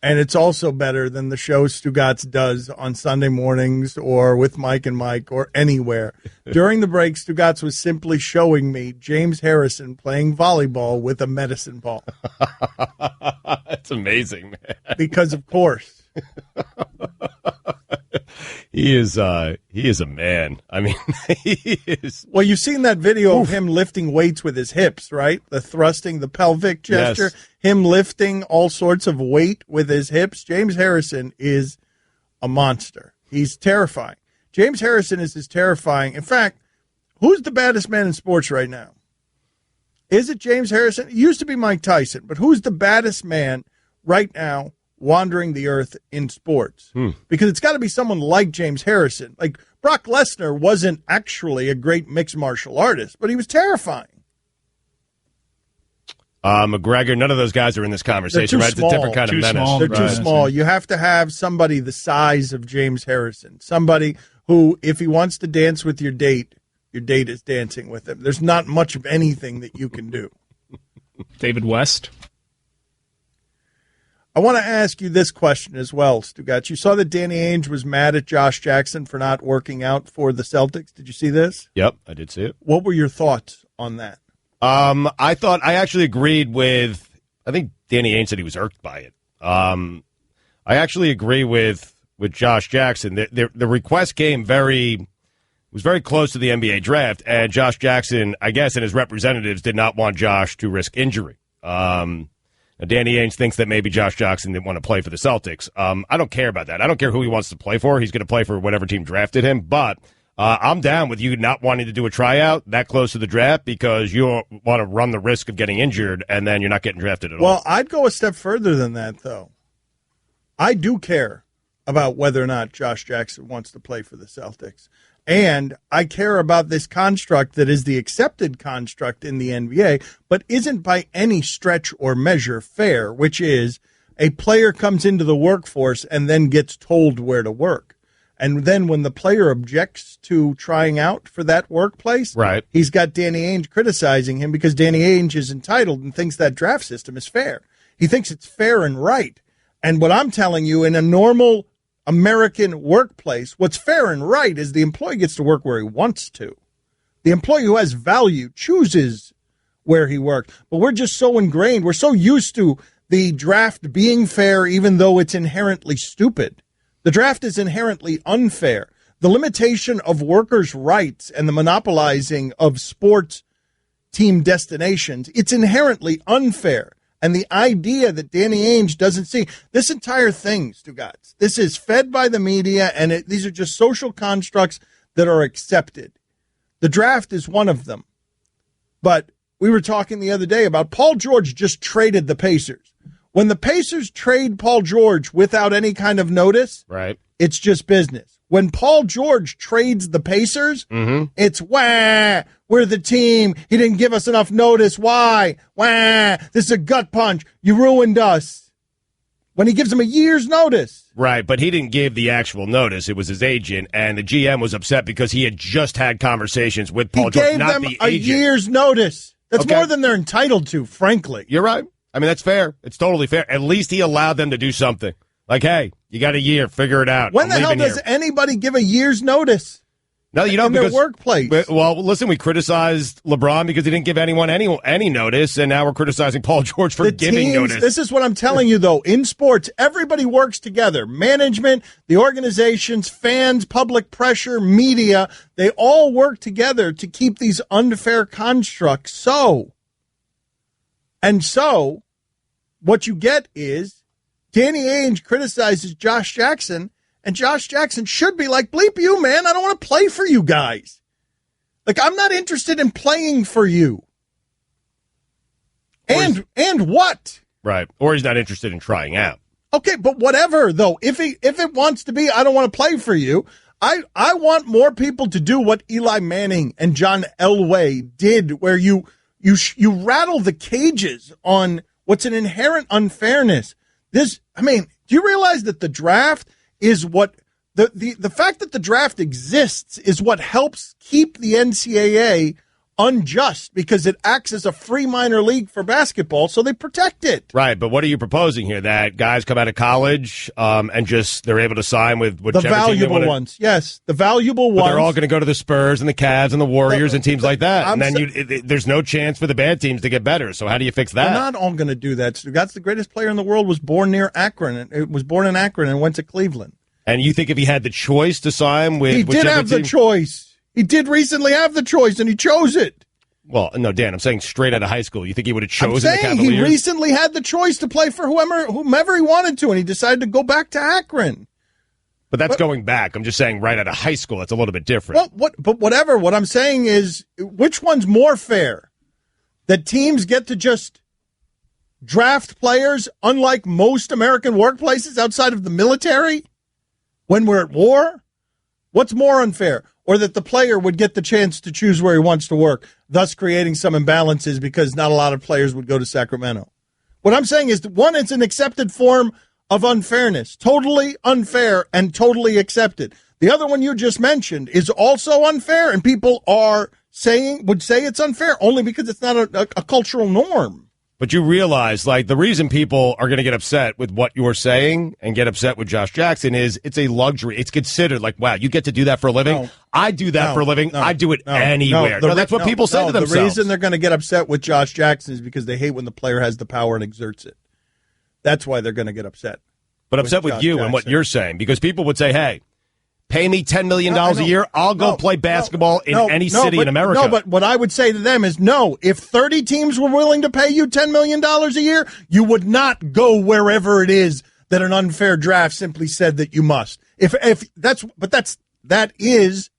And it's also better than the show Stugotz does on Sunday mornings or with Mike and Mike or anywhere. During the break, Stugotz was simply showing me James Harrison playing volleyball with a medicine ball. That's amazing, man. Because, of course. He is a man. I mean, he is. Well, you've seen that video of him lifting weights with his hips, right? The thrusting, the pelvic gesture, Yes. him lifting all sorts of weight with his hips. James Harrison is a monster. He's terrifying. James Harrison is as terrifying. In fact, who's the baddest man in sports right now? Is it James Harrison? It used to be Mike Tyson, but who's the baddest man right now wandering the earth in sports? Because it's got to be someone like James Harrison. Like, Brock Lesnar wasn't actually a great mixed martial artist, but he was terrifying. McGregor, none of those guys are in this conversation, right? Small. It's a different kind of menace. They're too small. You have to have somebody the size of James Harrison. Somebody who, if he wants to dance with your date is dancing with him. There's not much of anything that you can do. David West. I want to ask you this question as well, Stugotz. You saw that Danny Ainge was mad at Josh Jackson for not working out for the Celtics. Did you see this? Yep, I did see it. What were your thoughts on that? I actually agreed with, I think Danny Ainge said he was irked by it. I actually agree with Josh Jackson. The request came was very close to the NBA draft, and Josh Jackson, I guess, and his representatives did not want Josh to risk injury. Now, Danny Ainge thinks that maybe Josh Jackson didn't want to play for the Celtics. I don't care about that. I don't care who he wants to play for. He's going to play for whatever team drafted him. But I'm down with you not wanting to do a tryout that close to the draft because you want to run the risk of getting injured and then you're not getting drafted at all. Well, I'd go a step further than that, though. I do care about whether or not Josh Jackson wants to play for the Celtics. And I care about this construct that is the accepted construct in the NBA, but isn't by any stretch or measure fair, which is a player comes into the workforce and then gets told where to work. And then when the player objects to trying out for that workplace, right, he's got Danny Ainge criticizing him because Danny Ainge is entitled and thinks that draft system is fair. He thinks it's fair and right. And what I'm telling you, in a normal American workplace, what's fair and right is the employee gets to work where he wants to. The employee who has value chooses where he works. But we're just so ingrained. We're so used to the draft being fair, even though it's inherently stupid. The draft is inherently unfair. The limitation of workers' rights and the monopolizing of sports team destinations, it's inherently unfair. And the idea that Danny Ainge doesn't see this entire thing, Stugotz, this is fed by the media, and these are just social constructs that are accepted. The draft is one of them. But we were talking the other day about Paul George just traded the Pacers. When the Pacers trade Paul George without any kind of notice, right, it's just business. When Paul George trades the Pacers, it's, wah, we're the team. He didn't give us enough notice. Why? Wah, this is a gut punch. You ruined us. When he gives him a year's notice. Right, but he didn't give the actual notice. It was his agent, and the GM was upset because he had just had conversations with Paul George, not the agent. He gave them a year's notice. That's more than they're entitled to, frankly. You're right. I mean, that's fair. It's totally fair. At least he allowed them to do something. Like, hey, you got a year. Figure it out. When the hell does anybody give a year's notice? No, you know, in because their workplace. Well, listen, we criticized LeBron because he didn't give anyone any notice, and now we're criticizing Paul George for giving notice. This is what I'm telling you, though. In sports, everybody works together. Management, the organizations, fans, public pressure, media, they all work together to keep these unfair constructs so. And so, what you get is Danny Ainge criticizes Josh Jackson, and Josh Jackson should be like, bleep you, man. I don't want to play for you guys. Like, I'm not interested in playing for you. And what? Right. Or he's not interested in trying out. Okay, but whatever, though. If it wants to be, I don't want to play for you. I want more people to do what Eli Manning and John Elway did, where you rattle the cages on what's an inherent unfairness. Do you realize that the draft is what the fact that the draft exists is what helps keep the NCAA unjust, because it acts as a free minor league for basketball, so they protect it. Right, but what are you proposing here? That guys come out of college and just they're able to sign with whichever the valuable ones. Yes, the valuable ones. They're all going to go to the Spurs and the Cavs and the Warriors and teams like that. And then there's no chance for the bad teams to get better. So how do you fix that? They're not all going to do that. Stugotz, the greatest player in the world, was born near Akron. It was born in Akron and went to Cleveland. And you think if he had the choice to sign with he did have the choice. He did recently have the choice, and he chose it. Well, no, Dan, I'm saying straight out of high school. You think he would have chosen the Cavaliers? He recently had the choice to play for whomever he wanted to, and he decided to go back to Akron. But that's going back. I'm just saying right out of high school, that's a little bit different. Well, but whatever. What I'm saying is, which one's more fair? That teams get to just draft players, unlike most American workplaces outside of the military, when we're at war? What's more unfair? Or that the player would get the chance to choose where he wants to work, thus creating some imbalances because not a lot of players would go to Sacramento. What I'm saying is, one, it's an accepted form of unfairness, totally unfair and totally accepted. The other one you just mentioned is also unfair, and people would say it's unfair only because it's not a cultural norm. But you realize, like, the reason people are going to get upset with what you're saying and get upset with Josh Jackson is it's a luxury. It's considered like, wow, you get to do that for a living? No. I do that for a living. I do it anywhere. That's what people say to themselves. The reason they're going to get upset with Josh Jackson is because they hate when the player has the power and exerts it. That's why they're going to get upset. But upset with you and what you're saying, because people would say, hey, pay me $10 million a year, I'll go play basketball in any city in America. No, but what I would say to them is, no, if 30 teams were willing to pay you $10 million a year, you would not go wherever it is that an unfair draft simply said that you must. That is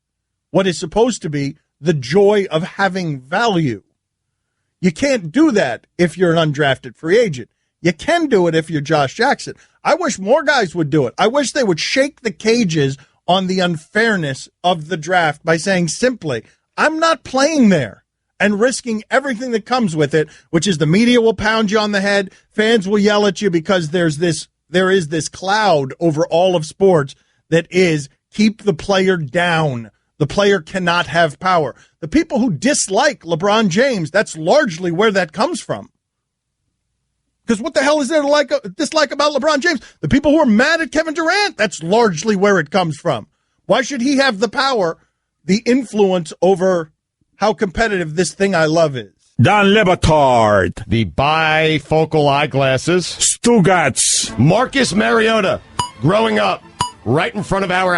what is supposed to be the joy of having value. You can't do that if you're an undrafted free agent. You can do it if you're Josh Jackson. I wish more guys would do it. I wish they would shake the cages on the unfairness of the draft by saying simply, I'm not playing there, and risking everything that comes with it, which is the media will pound you on the head, fans will yell at you, because there is this cloud over all of sports that is keep the player down. The player cannot have power. The people who dislike LeBron James, that's largely where that comes from. Because what the hell is there to dislike about LeBron James? The people who are mad at Kevin Durant, that's largely where it comes from. Why should he have the power, the influence over how competitive this thing I love is? Dan Le Batard. The bifocal eyeglasses. Stugotz. Marcus Mariota. Growing up right in front of our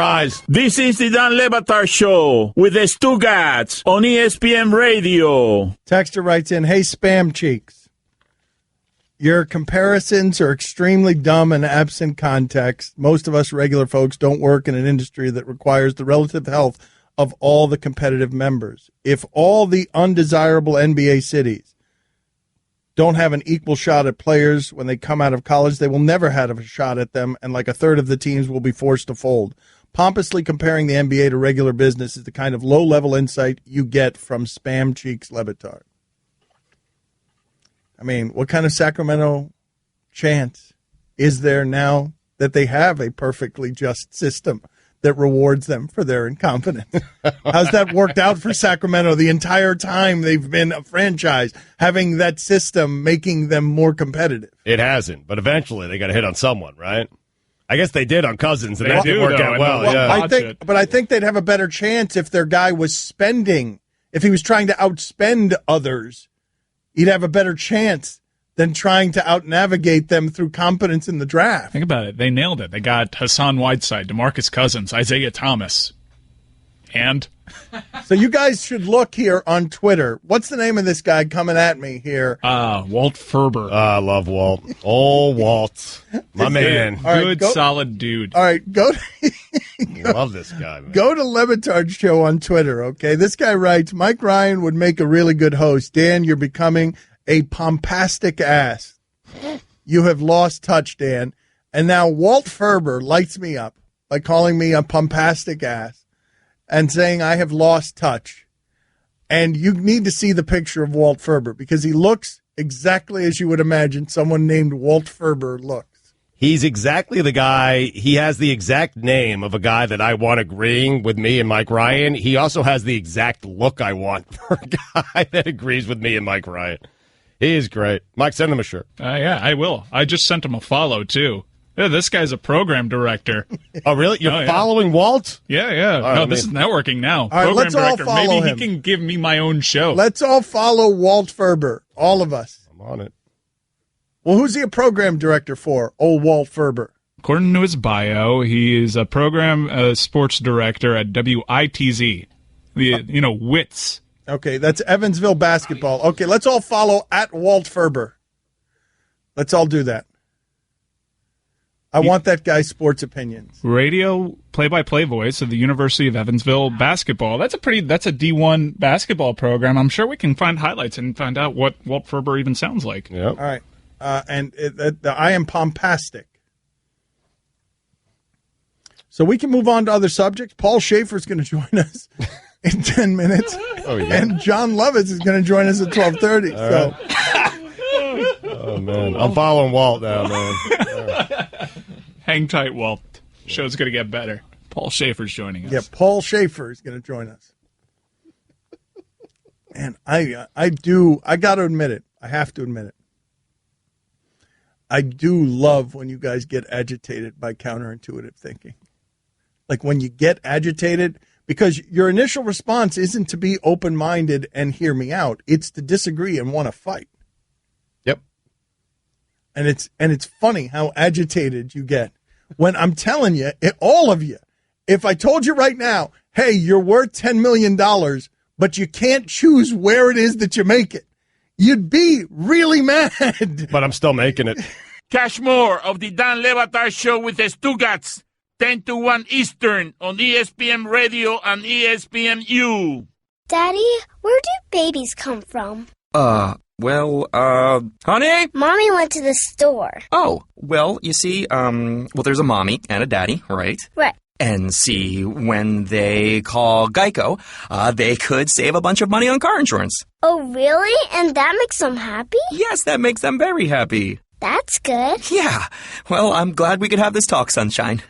eyes. This is the Dan Le Batard Show with the Stugotz on ESPN Radio. Texter writes in, hey, spam cheeks. Your comparisons are extremely dumb and absent context. Most of us regular folks don't work in an industry that requires the relative health of all the competitive members. If all the undesirable NBA cities don't have an equal shot at players when they come out of college, they will never have a shot at them, and like a third of the teams will be forced to fold. Pompously comparing the NBA to regular business is the kind of low-level insight you get from Spam Cheeks Le Batard. I mean, what kind of Sacramento chance is there now that they have a perfectly just system that rewards them for their incompetence? How's that worked out for Sacramento the entire time they've been a franchise, having that system making them more competitive? It hasn't, but eventually they got to hit on someone, right? I guess they did on Cousins, and that didn't work out well. I think they'd have a better chance if their guy was spending. If he was trying to outspend others, he'd have a better chance than trying to out-navigate them through competence in the draft. Think about it. They nailed it. They got Hassan Whiteside, DeMarcus Cousins, Isaiah Thomas. And? So you guys should look here on Twitter. What's the name of this guy coming at me here? Walt Ferber. I love Walt. Oh, Walt. My man. Right, solid dude. All right, go to... Love this guy, man. Go to Levitard Show on Twitter, okay? This guy writes, Mike Ryan would make a really good host. Dan, you're becoming a pompastic ass. You have lost touch, Dan. And now Walt Ferber lights me up by calling me a pompastic ass and saying I have lost touch. And you need to see the picture of Walt Ferber because he looks exactly as you would imagine someone named Walt Ferber looks. He's exactly the guy. He has the exact name of a guy that I want agreeing with me and Mike Ryan. He also has the exact look I want for a guy that agrees with me and Mike Ryan. He is great. Mike, send him a shirt. Yeah, I will. I just sent him a follow, too. Yeah, this guy's a program director. Oh, really? You're following Walt? Yeah. Right, this is networking now. All right, program let's director. all follow Maybe him. he can give me my own show. Let's all follow Walt Ferber, all of us. I'm on it. Well, who's he a program director for? Old Walt Ferber. According to his bio, he is a program sports director at WITZ. WITS. Okay, that's Evansville basketball. Okay, let's all follow at Walt Ferber. Let's all do that. I want that guy's sports opinions. Radio play-by-play voice of the University of Evansville basketball. That's a D1 basketball program. I'm sure we can find highlights and find out what Walt Ferber even sounds like. Yep. All right. I am pompastic. So we can move on to other subjects. Paul Schaefer's going to join us in 10 minutes. Oh, yeah. And Jon Lovitz is going to join us at 12:30. Oh, man. I'm following Walt now, man. Hang tight, Walt. Show's going to get better. Paul Schaefer's joining us. Yeah, Paul Schaefer is going to join us. And I got to admit it. I have to admit it. I do love when you guys get agitated by counterintuitive thinking. Like when you get agitated, because your initial response isn't to be open-minded and hear me out. It's to disagree and want to fight. Yep. And it's funny how agitated you get when I'm telling you, all of you, if I told you right now, hey, you're worth $10 million, but you can't choose where it is that you make it, you'd be really mad. But I'm still making it. Catch more of the Dan Le Batard Show with the Stugotz, 10 to 1 Eastern on ESPN Radio and ESPNU. Daddy, where do babies come from? Honey? Mommy went to the store. Oh, well, you see, there's a mommy and a daddy, right? Right. And see, when they call Geico, they could save a bunch of money on car insurance. Oh, really? And that makes them happy? Yes, that makes them very happy. That's good. Yeah. Well, I'm glad we could have this talk, sunshine.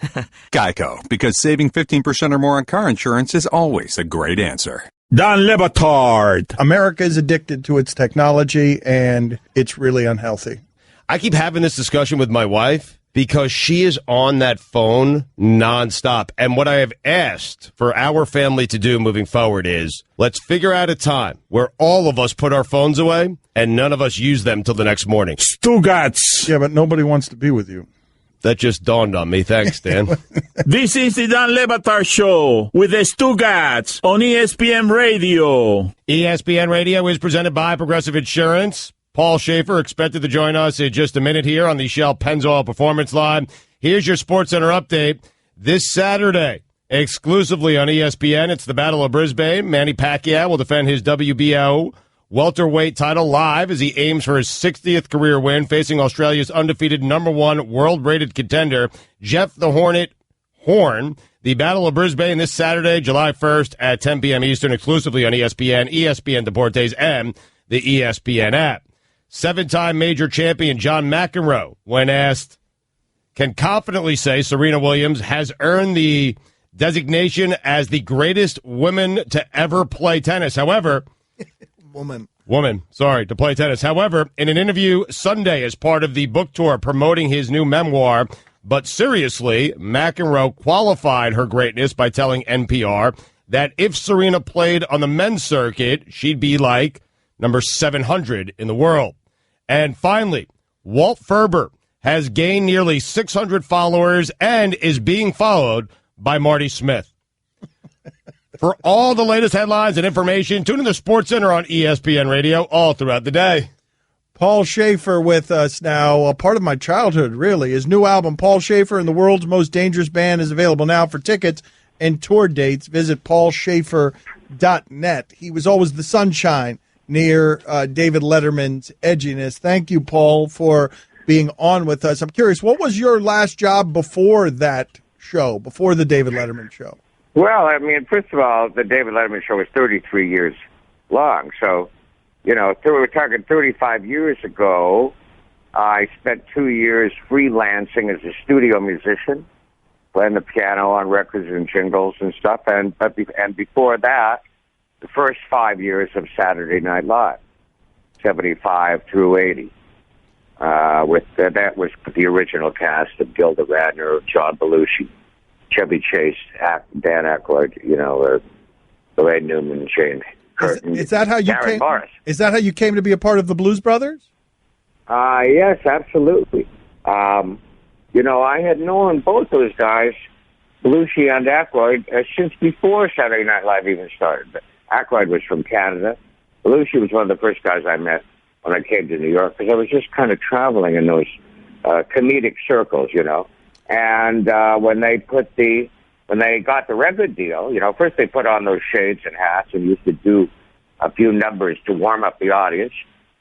Geico, because saving 15% or more on car insurance is always a great answer. Dan Le Batard. America is addicted to its technology, and it's really unhealthy. I keep having this discussion with my wife because she is on that phone nonstop. And what I have asked for our family to do moving forward is let's figure out a time where all of us put our phones away and none of us use them till the next morning. Stugotz. Yeah, but nobody wants to be with you. That just dawned on me. Thanks, Dan. This is the Dan Le Batard Show with the Stugotz on ESPN Radio. ESPN Radio is presented by Progressive Insurance. Paul Schaefer expected to join us in just a minute here on the Shell Pennzoil Performance Line. Here's your SportsCenter update. This Saturday, exclusively on ESPN, it's the Battle of Brisbane. Manny Pacquiao will defend his WBO welterweight title live as he aims for his 60th career win, facing Australia's undefeated #1 world-rated contender, Jeff the Hornet Horn. The Battle of Brisbane this Saturday, July 1st at 10 p.m. Eastern, exclusively on ESPN, ESPN Deportes, and the ESPN app. 7-time major champion John McEnroe, when asked, can confidently say Serena Williams has earned the designation as the greatest woman to ever play tennis. However, to play tennis. However, in an interview Sunday as part of the book tour promoting his new memoir, But seriously, McEnroe qualified her greatness by telling NPR that if Serena played on the men's circuit, she'd be like number 700 in the world. And finally, Walt Ferber has gained nearly 600 followers and is being followed by Marty Smith. For all the latest headlines and information, tune in to Sports Center on ESPN Radio all throughout the day. Paul Shaffer with us now, a part of my childhood, really. His new album, Paul Shaffer and the World's Most Dangerous Band, is available now. For tickets and tour dates, visit paulshaffer.net. He was always the sunshine near David Letterman's edginess. Thank you, Paul, for being on with us. I'm curious, what was your last job before that show, before the David Letterman show? Well, I mean, first of all, the David Letterman show was 33 years long. So, you know, we're talking 35 years ago. I spent 2 years freelancing as a studio musician, playing the piano on records and jingles and stuff. And before that, the first 5 years of Saturday Night Live, 75 through 80. That was the original cast of Gilda Radner, John Belushi, Chevy Chase, Dan Aykroyd, Lorraine Newman, Jane Curtin. Is that how you Karen came? Morris. Is that how you came to be a part of the Blues Brothers? Yes, absolutely. I had known both those guys, Belushi and Aykroyd, since before Saturday Night Live even started. But Aykroyd was from Canada. Belushi was one of the first guys I met when I came to New York, because I was just kind of traveling in those comedic circles, And when they got the record deal, first they put on those shades and hats and used to do a few numbers to warm up the audience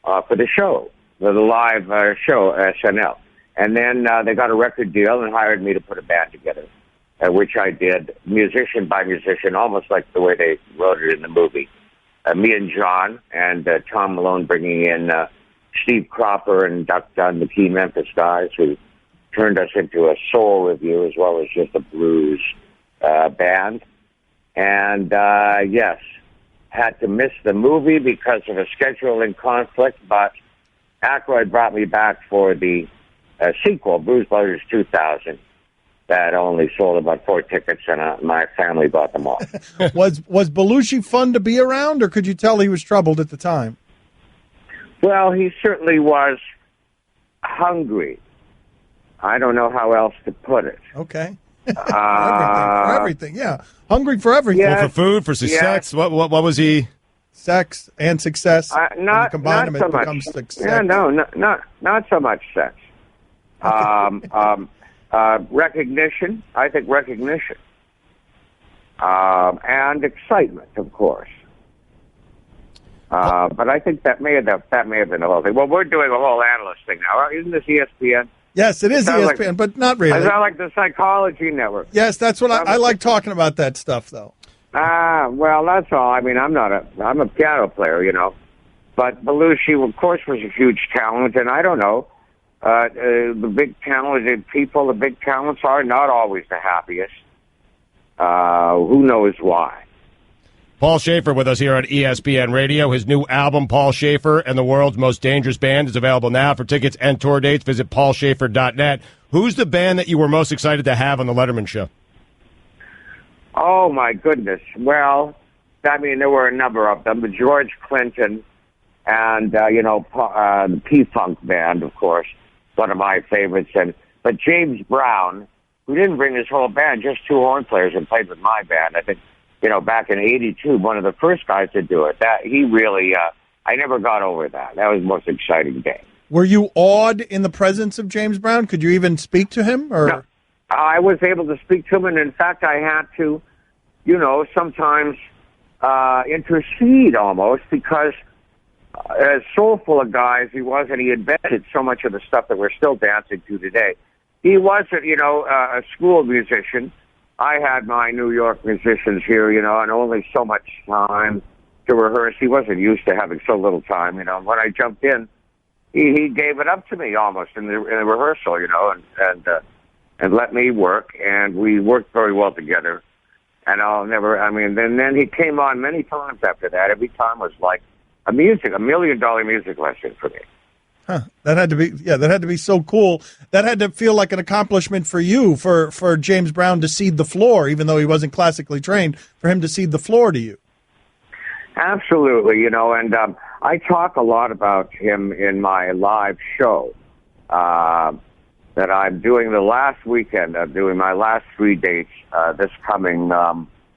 for the show, the live show, SNL. And then they got a record deal and hired me to put a band together, which I did, musician by musician, almost like the way they wrote it in the movie. Me and John and Tom Malone bringing in Steve Cropper and Duck Dunn, the key Memphis guys, who turned us into a soul review as well as just a blues band. And, yes, had to miss the movie because of a scheduling conflict, but Aykroyd brought me back for the sequel, Blues Brothers 2000, that only sold about 4 tickets, and my family bought them all. Was Belushi fun to be around, or could you tell he was troubled at the time? Well, he certainly was hungry. I don't know how else to put it. Okay. For everything, yeah. Hungry for everything. Well, for food, for sex. What was he? Sex and success. Not so much. Success. Yeah, not so much sex. Recognition. I think recognition. And excitement, of course. But I think that may have been the whole thing. Well, we're doing a whole analyst thing now. Isn't this ESPN? Yes, it is ESPN, but not really. I sound like the Psychology Network. Yes, that's what I like talking about that stuff, though. Well, that's all. I mean, I'm a piano player, But Belushi, of course, was a huge talent, and I don't know. The big talented people, the big talents are not always the happiest. Who knows why? Paul Shaffer with us here on ESPN Radio. His new album, Paul Shaffer and the World's Most Dangerous Band, is available now. For tickets and tour dates, visit paulshaffer.net. Who's the band that you were most excited to have on the Letterman show? Oh, my goodness. Well, I mean, there were a number of them. The George Clinton and, the P-Funk Band, of course, one of my favorites. But James Brown, who didn't bring his whole band, just 2 horn players, and played with my band, I think, back in 82, one of the first guys to do it. That he really, I never got over that. That was the most exciting day. Were you awed in the presence of James Brown? Could you even speak to him? Or? No, I was able to speak to him, and in fact, I had to, sometimes intercede almost, because as soulful a guy as he was, and he invented so much of the stuff that we're still dancing to today. He wasn't, a school musician. I had my New York musicians here, and only so much time to rehearse. He wasn't used to having so little time, When I jumped in, he gave it up to me almost in the rehearsal, and let me work, and we worked very well together. And then he came on many times after that. Every time was like a $1 million music lesson for me. That had to be so cool. That had to feel like an accomplishment for you, for James Brown to cede the floor, even though he wasn't classically trained, for him to cede the floor to you. Absolutely, and I talk a lot about him in my live show that I'm doing the last weekend. I'm doing my last 3 dates this coming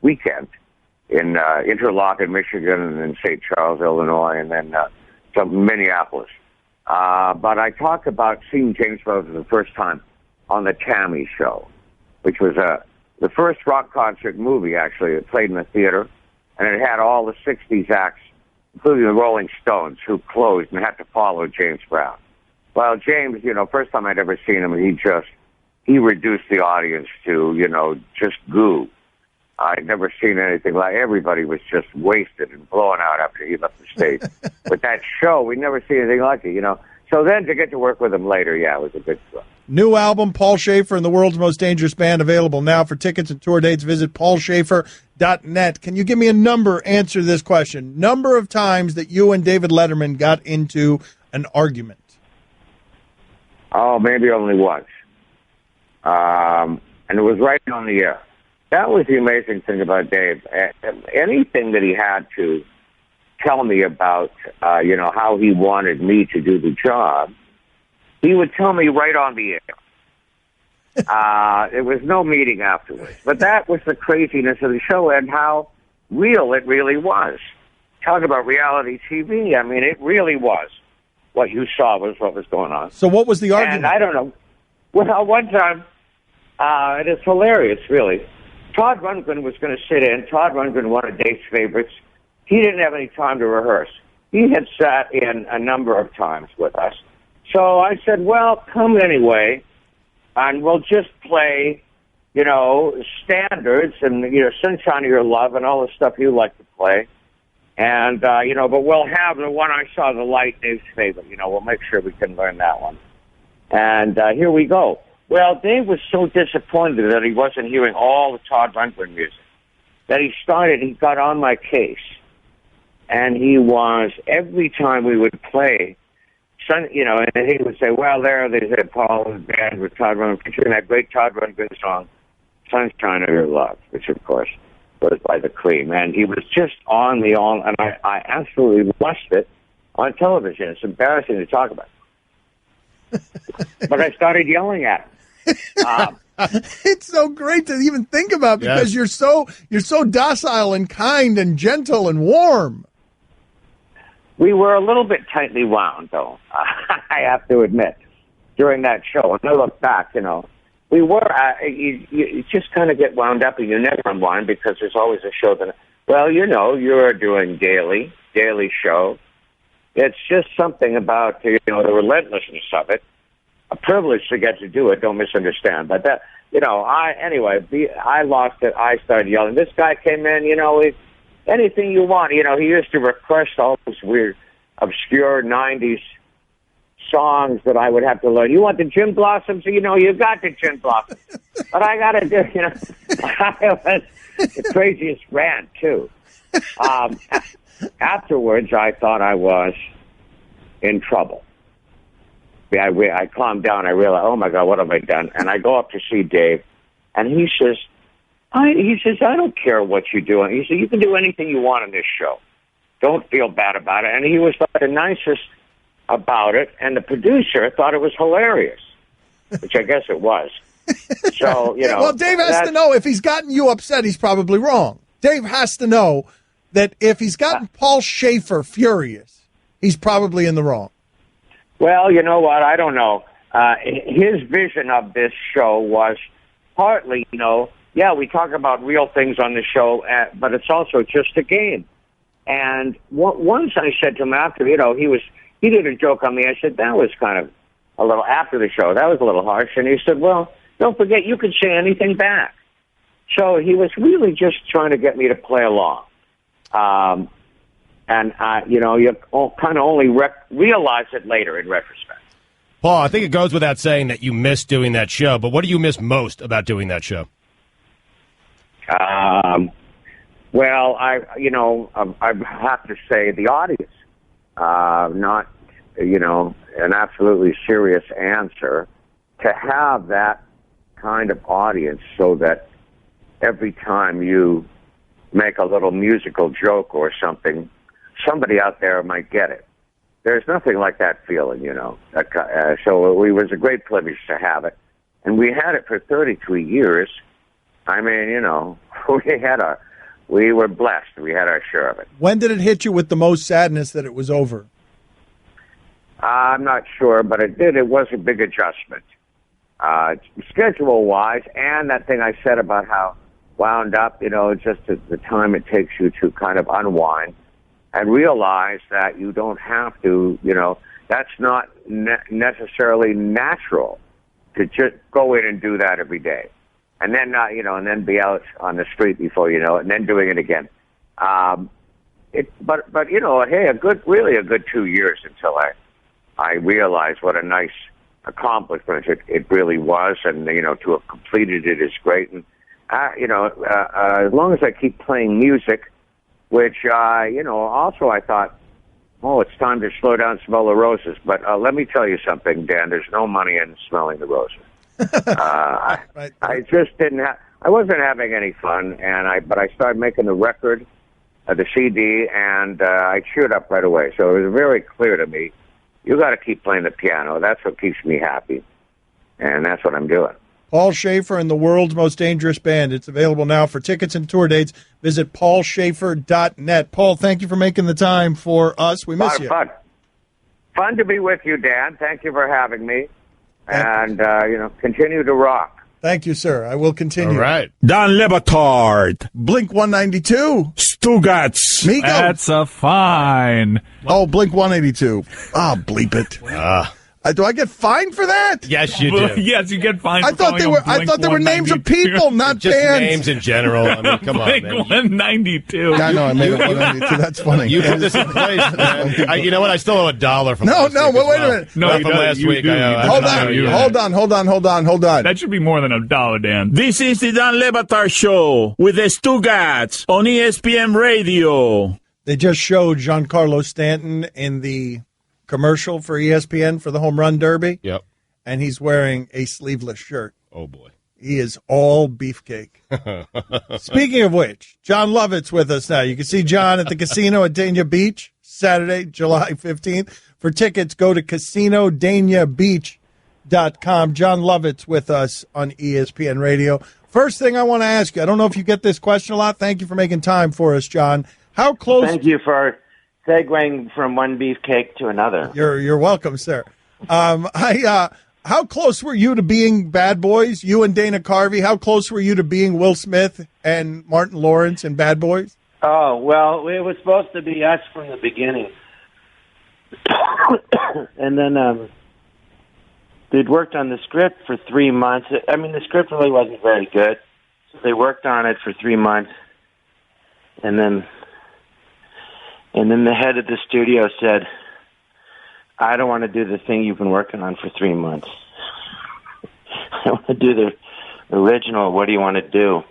weekend in Interlochen, Michigan, and in St. Charles, Illinois, and then Minneapolis. But I talk about seeing James Brown for the first time on the Tammy Show, which was the first rock concert movie, actually. It played in the theater, and it had all the 60s acts, including the Rolling Stones, who closed and had to follow James Brown. Well, James, first time I'd ever seen him, he reduced the audience to, just goo. I'd never seen anything like. Everybody was just wasted and blown out after he left the stage. With that show, we'd never seen anything like it, So then to get to work with him later, it was a good thrill. New album, Paul Shaffer and the World's Most Dangerous Band, available now. For tickets and tour dates, visit paulshaffer.net. Can you give me a number? Answer this question. Number of times that you and David Letterman got into an argument? Oh, maybe only once. And it was right on the air. That was the amazing thing about Dave. Anything that he had to tell me about, how he wanted me to do the job, he would tell me right on the air. There was no meeting afterwards. But that was the craziness of the show and how real it really was. Talk about reality TV. I mean, it really was. What you saw was what was going on. So what was the argument? And I don't know. Well, one time, it is hilarious, really. Todd Rundgren was going to sit in. Todd Rundgren, one of Dave's favorites. He didn't have any time to rehearse. He had sat in a number of times with us. So I said, well, come anyway, and we'll just play, standards and, Sunshine of Your Love and all the stuff you like to play. And, but we'll have the one I saw, the light, Dave's favorite. We'll make sure we can learn that one. And here we go. Well, Dave was so disappointed that he wasn't hearing all the Todd Rundgren music that he got on my case. And he was, every time we would play, and he would say, well, there they said Paul and band with Todd Rundgren, featuring that great Todd Rundgren song, Sunshine of Your Love, which, of course, was by The Cream. And he was just on the all, and I absolutely lost it on television. It's embarrassing to talk about. But I started yelling at him. It's so great to even think about because you're so docile and kind and gentle and warm. We were a little bit tightly wound, though, I have to admit, during that show. And I look back, we were, you just kind of get wound up and you never unwind because there's always a show that, you're doing daily show. It's just something about, the relentlessness of it. A privilege to get to do it, don't misunderstand. But that, I lost it. I started yelling. This guy came in, anything you want. He used to request all those weird, obscure 90s songs that I would have to learn. You want the Gin Blossoms? You got the Gin Blossoms. But I got to do, I was the craziest rant, too. Afterwards, I thought I was in trouble. I calmed down. I realized, oh, my God, what have I done? And I go up to see Dave, and he says, I don't care what you're doing. He said, you can do anything you want on this show. Don't feel bad about it. And he was the nicest about it, and the producer thought it was hilarious, which I guess it was. So, Well, Dave has to know if he's gotten you upset, he's probably wrong. Dave has to know that if he's gotten Paul Shaffer furious, he's probably in the wrong. Well, you know what? I don't know. His vision of this show was partly, we talk about real things on the show, but it's also just a game. And once I said to him after, he did a joke on me. I said, that was kind of a little after the show. That was a little harsh. And he said, well, don't forget, you can say anything back. So he was really just trying to get me to play along. You kind of only realize it later in retrospect. Paul, I think it goes without saying that you miss doing that show, but what do you miss most about doing that show? Well, I have to say the audience. an absolutely serious answer, to have that kind of audience so that every time you make a little musical joke or something, somebody out there might get it. There's nothing like that feeling, so it was a great privilege to have it. And we had it for 33 years. I mean, we were blessed. We had our share of it. When did it hit you with the most sadness that it was over? I'm not sure, but it did. It was a big adjustment, schedule-wise, and that thing I said about how wound up, just the time it takes you to kind of unwind and realize that you don't have to, that's not necessarily natural to just go in and do that every day. And then not, and then be out on the street before you know it, and then doing it again. But hey, a good 2 years until I realized what a nice accomplishment it really was, and to have completed it is great. And as long as I keep playing music, which also I thought, it's time to slow down and smell the roses. But let me tell you something, Dan. There's no money in smelling the roses. I just didn't have. I wasn't having any fun, but I started making the record, the CD, and I chewed up right away. So it was very clear to me, you got to keep playing the piano. That's what keeps me happy, and that's what I'm doing. Paul Shaffer and the World's Most Dangerous Band. It's available now. For tickets and tour dates, visit paulshaffer.net. Paul, thank you for making the time for us. We miss you. Fun to be with you, Dan. Thank you for having me. And, continue to rock. Thank you, sir. I will continue. All right. Don Batard. Blink 192. Stugotz. Miko. That's a fine. Oh, Blink 182. Bleep it. Do I get fined for that? Yes, you do. Yes, you get fined. I thought they were names of people, not just bands. Names in general. I mean, come on, man. Blink 192. I know. I made it 192. That's funny. You put this in place, man. You know what? I still owe $1 from No, but wait a minute. No, from last week. Hold on. That should be more than $1, Dan. This is the Don Batard Show with the Stugotz on ESPN Radio. They just showed Giancarlo Stanton in the commercial for ESPN for the Home Run Derby. Yep. And he's wearing a sleeveless shirt. Oh, boy. He is all beefcake. Speaking of which, Jon Lovitz with us now. You can see John at the casino at Dania Beach, Saturday, July 15th. For tickets, go to casinodaniabeach.com. Jon Lovitz with us on ESPN Radio. First thing I want to ask you, I don't know if you get this question a lot. Thank you for making time for us, John. How close... Thank you for segueing from one beefcake to another. You're welcome, sir. How close were you to being Bad Boys? You and Dana Carvey. How close were you to being Will Smith and Martin Lawrence in Bad Boys? Oh, well, it was supposed to be us from the beginning. And then they'd worked on the script for 3 months. I mean, the script really wasn't very good. So they worked on it for 3 months. And then the head of the studio said, I don't want to do the thing you've been working on for 3 months. I want to do the original. What do you want to do?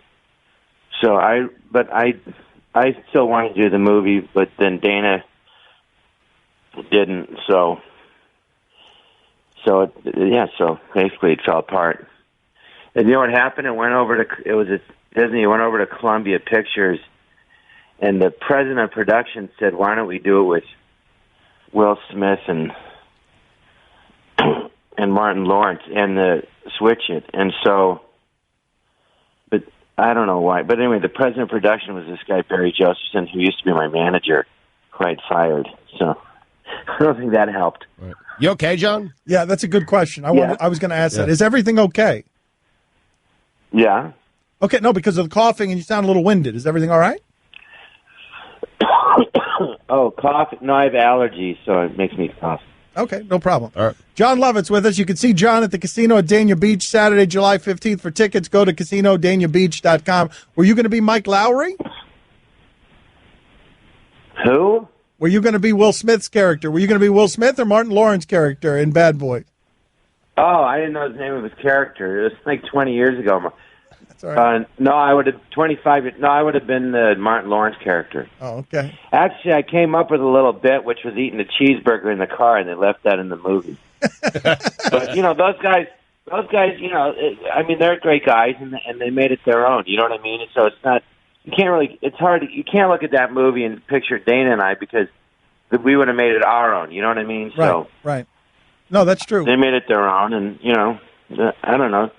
So I still wanted to do the movie, but then Dana didn't. So basically it fell apart. And you know what happened? It went over to Disney. It went over to Columbia Pictures. And the president of production said, why don't we do it with Will Smith and Martin Lawrence and switch it. And so, but I don't know why. But anyway, the president of production was this guy, Barry Josephson, who used to be my manager, quite fired. So I don't think that helped. Right. You okay, John? Yeah, that's a good question. I was going to ask that. Is everything okay? Yeah. Okay, no, because of the coughing and you sound a little winded. Is everything all right? Oh, cough. No, I have allergies, so it makes me cough. Okay, no problem. All right. John Lovitz with us. You can see John at the casino at Dania Beach Saturday, July 15th. For tickets, go to casinodaniabeach.com. Were you going to be Mike Lowry? Who? Were you going to be Will Smith's character? Were you going to be Will Smith or Martin Lawrence's character in Bad Boys? Oh, I didn't know the name of his character. It was like 20 years ago. Sorry. No, I would have 25. No, I would have been the Martin Lawrence character. Oh, okay. Actually, I came up with a little bit, which was eating a cheeseburger in the car, and they left that in the movie. But those guys, I mean, they're great guys, and they made it their own. You know what I mean? So it's not. You can't really. It's hard. You can't look at that movie and picture Dana and I because we would have made it our own. You know what I mean? So Right. No, that's true. They made it their own, and I don't know.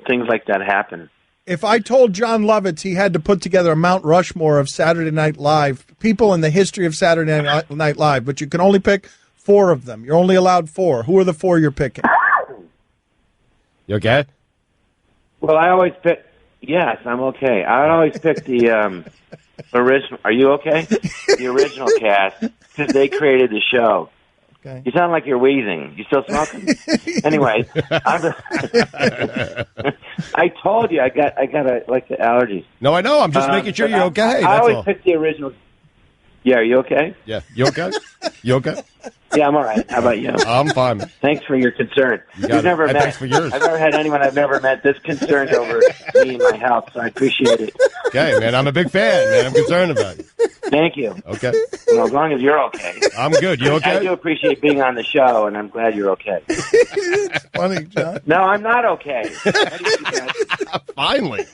Things like that happen. If I told Jon Lovitz he had to put together a Mount Rushmore of Saturday Night Live, people in the history of Saturday Night Live, but you can only pick 4 of them. You're only allowed 4. Who are the 4 you're picking? You okay? Well, I always pick. Yes, I'm okay. I always pick the original. Are you okay? The original cast because they created the show. Okay. You sound like you're wheezing. You still smoking? Anyway, I told you I got like the allergies. No, I know. I'm just making sure you're okay. I always pick the original. Yeah, are you okay? Yeah, you okay? You okay? Yeah, I'm all right. How about you? I'm fine. Thanks for your concern. We've never met. Thanks for yours. I've never had anyone I've never met this concerned over me and my health, so I appreciate it. Okay, man, I'm a big fan, man. I'm concerned about you. Thank you. Okay. Well, as long as you're okay. I'm good. You okay? I do appreciate being on the show, and I'm glad you're okay. It's funny, John. No, I'm not okay. Finally.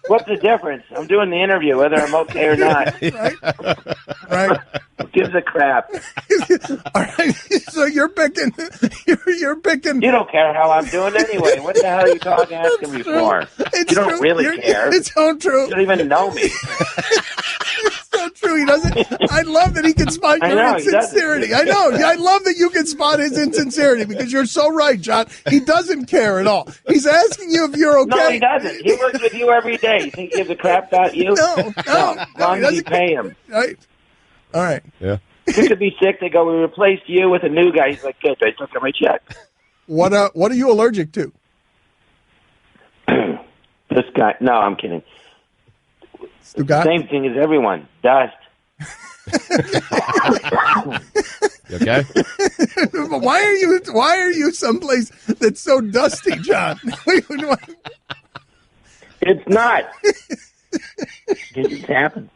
What's the difference? I'm doing the interview, whether I'm okay or not. Right. Who gives a crap? All right. So you're picking. You're picking. You don't care how I'm doing anyway. What the hell are you asking me for? You don't really care. It's so true. You don't even know me. It's so true. He doesn't. I love that he can spot your insincerity. I know. I love that you can spot his insincerity because you're so right, John. He doesn't care at all. He's asking you if you're okay. No, he doesn't. He works with you every day. You think he gives a crap about you? No. As long as you pay him. Right. All right. Yeah. You could be sick. They go, we replaced you with a new guy. He's like, good. They took my check. What are you allergic to? This guy. No, I'm kidding. Stugotz? Same thing as everyone. Dust. You okay? Why are you someplace that's so dusty, John? It's not. It just happens.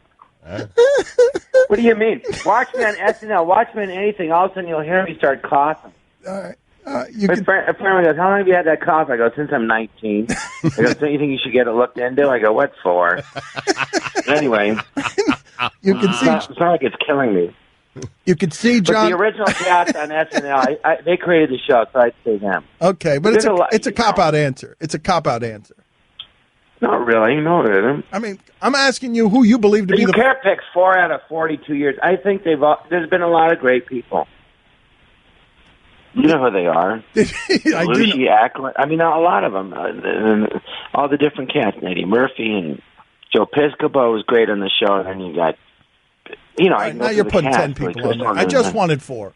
What do you mean? Watch me on SNL. Watch me on anything. All of a sudden, you'll hear me start coughing. All right. A friend goes, how long have you had that cough? I go, since I'm 19. I go, so you think you should get it looked into? I go, what for? Anyway, you can see. It's not like it's killing me. You can see, John. But the original cast on SNL, they created the show, so I'd say them. Okay, but it's a cop-out answer. It's a cop-out answer. Not really. No, it isn't. I mean, I'm asking you who you believe to be the... Care picks 4 out of 42 years. I think there's been a lot of great people. You know who they are. Lucy Ackland. I mean, a lot of them. All the different cats. Eddie Murphy and Joe Piscopo was great on the show. And then you got, Right, now you're putting 10 people on there. I just wanted 4.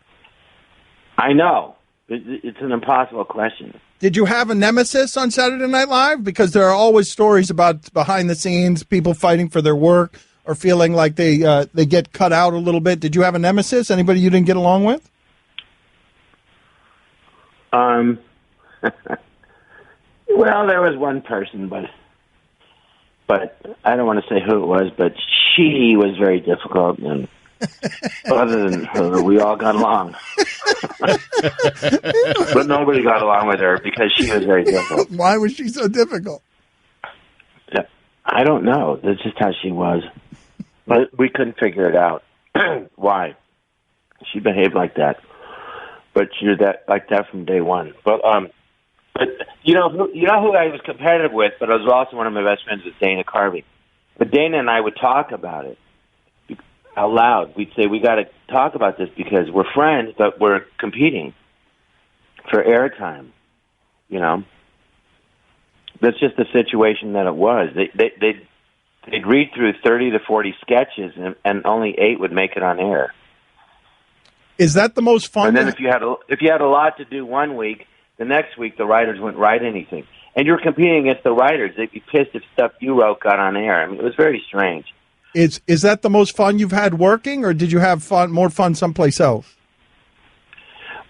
I know. It's an impossible question. Did you have a nemesis on Saturday Night Live? Because there are always stories about behind the scenes, people fighting for their work or feeling like they get cut out a little bit. Did you have a nemesis? Anybody you didn't get along with? Well, there was one person, but I don't want to say who it was, but she was very difficult, and other than her, we all got along. But nobody got along with her because she was very difficult. Why was she so difficult? I don't know. That's just how she was. But we couldn't figure it out. Why? She behaved like that. But she was like that from day one. But you know who I was competitive with, but I was also one of my best friends was Dana Carvey. But Dana and I would talk about it out loud. We'd say, we got to talk about this because we're friends, but we're competing for airtime. That's just the situation that it was. They'd read through 30 to 40 sketches, and only 8 would make it on air. Is that the most fun? And then if you had a lot to do one week, the next week the writers wouldn't write anything, and you're competing against the writers. They'd be pissed if stuff you wrote got on air. I mean, it was very strange. Is that the most fun you've had working, or did you have more fun someplace else?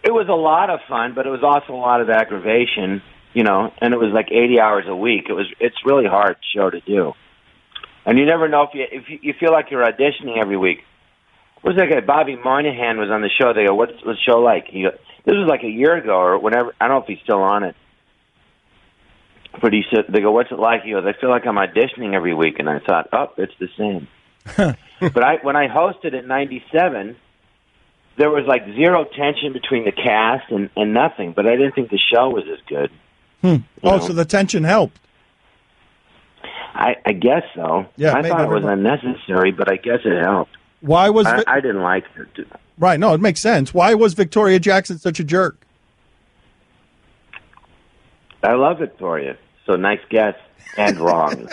It was a lot of fun, but it was also a lot of aggravation and it was like 80 hours a week. It's really hard show to do. And you never know if you feel like you're auditioning every week. What's that guy? Bobby Moynihan was on the show. They go, what's the show like? This was like a year ago or whatever. I don't know if he's still on it. But he said, they go, what's it like? He goes, I feel like I'm auditioning every week. And I thought, it's the same. But when I hosted at 97, there was like zero tension between the cast and nothing. But I didn't think the show was as good. So the tension helped. I guess so. Yeah, I thought it was unnecessary, but I guess it helped. Why was I didn't like it. Right, no, it makes sense. Why was Victoria Jackson such a jerk? I love Victoria. So nice guess and wrong.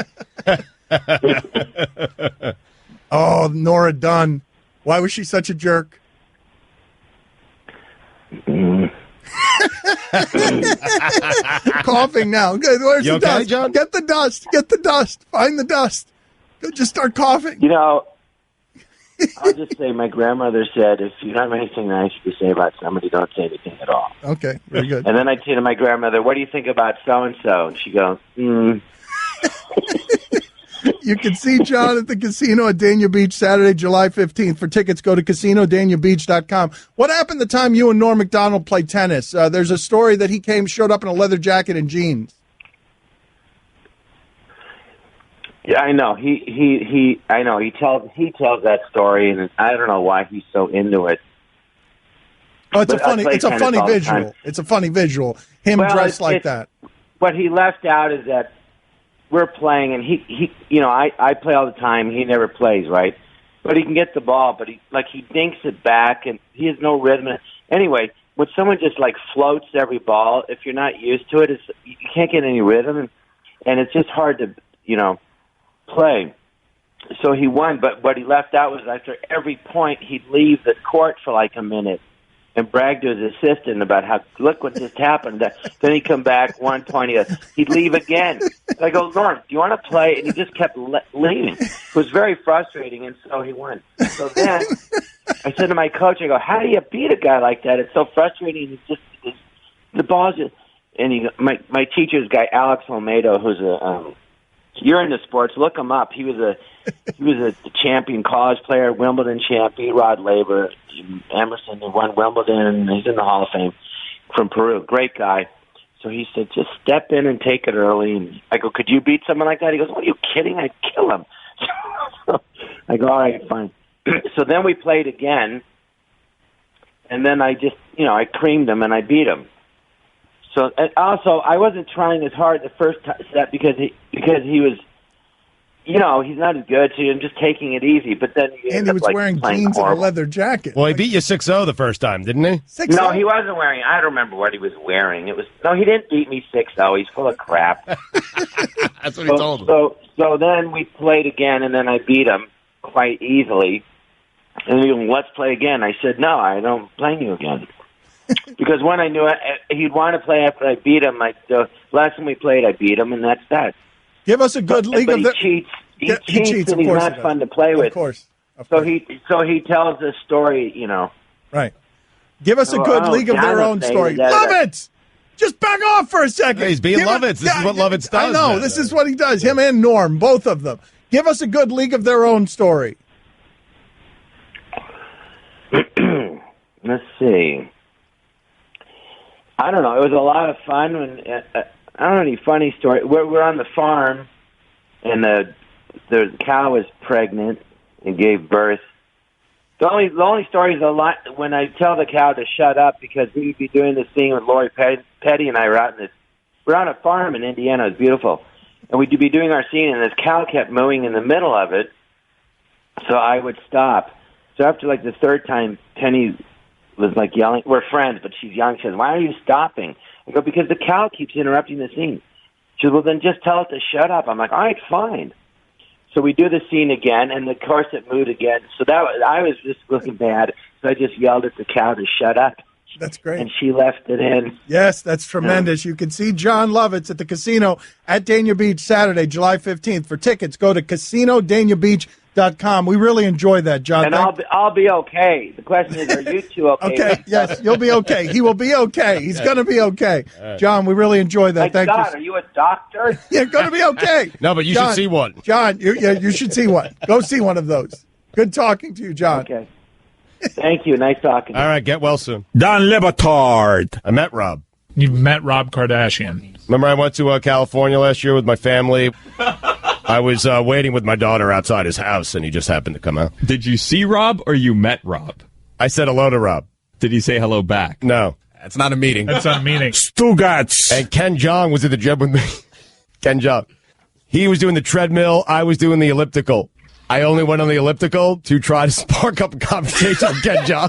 Oh, Nora Dunn. Why was she such a jerk? Coughing now. Good. Where's You the okay, dust? John? Get the dust. Get the dust. Find the dust. Just start coughing. I'll just say my grandmother said, if you have anything nice to say about somebody, don't say anything at all. Okay, very good. And then I'd say to my grandmother, what do you think about so-and-so? And she goes, You can see John at the casino at Dania Beach Saturday, July 15th. For tickets, go to CasinoDaniaBeach.com. What happened the time you and Norm Macdonald played tennis? There's a story that he showed up in a leather jacket and jeans. Yeah, I know. He tells that story, and I don't know why he's so into it. Oh, it's a funny visual. It's a funny visual. Him dressed like that. What he left out is that we're playing, and he I play all the time. He never plays, right? But he can get the ball, but he dinks it back, and he has no rhythm. Anyway, when someone just floats every ball, if you're not used to it, you can't get any rhythm, and it's just hard to play. So he won, but what he left out was after every point, he'd leave the court for a minute and brag to his assistant about how, look what just happened. Then he'd come back 1 point, he'd leave again. And I go, Norm, do you want to play? And he just kept leaving. It was very frustrating, and so he won. So then I said to my coach, I go, how do you beat a guy like that? It's so frustrating. The ball's just... And my teacher's guy, Alex Olmedo, who's you're into sports. Look him up. He was a champion college player, Wimbledon champion. Rod Laver, Emerson, who won Wimbledon. He's in the Hall of Fame from Peru. Great guy. So he said, just step in and take it early. And I go, could you beat someone like that? He goes, what are you kidding? I'd kill him. So I go, all right, fine. So then we played again, and then I just, I creamed him and I beat him. So and also, I wasn't trying as hard the first set because he was, he's not as good. So I'm just taking it easy. But then he was wearing jeans and a leather jacket. Well, he beat you 6-0 the first time, didn't he? 6-0? No, he wasn't wearing. I don't remember what he was wearing. He didn't beat me 6-0. He's full of crap. That's what he told him. So then we played again, and then I beat him quite easily. And he goes, let's play again. I said, no, I don't play you again. Because when I knew he'd want to play after I beat him, the last time we played, I beat him, and that's that. Give us a good league but of the... He cheats, and he's not fun to play with. Of course. So he tells this story, Right. Give us a good league of their own story. Lovitz! Just back off for a second. Yeah, he's being Lovitz. This is what Lovitz does. I know. This is what he does. Him and Norm, both of them. Give us a good league of their own story. Let's see. I don't know. It was a lot of fun. I don't know any funny story. We're on the farm, and the cow was pregnant and gave birth. The only story is when I tell the cow to shut up because we'd be doing this thing with Lori Petty and I were out we're on a farm in Indiana. It was beautiful, and we'd be doing our scene, and this cow kept mooing in the middle of it. So I would stop. So after the third time, Penny was yelling. We're friends, but she's young. She says, why are you stopping? I go, because the cow keeps interrupting the scene. She says, well, then just tell it to shut up. I'm like, all right, fine. So we do the scene again, and of course it mooed again. So I was just looking bad. So I just yelled at the cow to shut up. That's great. And she left it in. Yes, that's tremendous. You can see Jon Lovitz at the casino at Dania Beach Saturday, July 15th. For tickets, go to casinodaniabeach.com. We really enjoyed that, John. And I'll be okay. The question is, are you two okay? Okay, yes, you'll be okay. He will be okay. He's going to be okay. John, we really enjoyed that. My Thank God, you. are you a doctor? You're going to be okay. No, but you John, should see one. John, you should see one. Go see one of those. Good talking to you, John. Okay. Thank you. Nice talking. All right, get well soon. Don Batard. I met Rob. You met Rob Kardashian. Remember I went to California last year with my family? I was waiting with my daughter outside his house, and he just happened to come out. Did you see Rob or you met Rob? I said hello to Rob. Did he say hello back? No. That's not a meeting. That's not a meeting. Stugotz. And Ken Jeong was at the gym with me. Ken Jeong. He was doing the treadmill. I was doing the elliptical. I only went on the elliptical to try to spark up a conversation with Ken Jeong.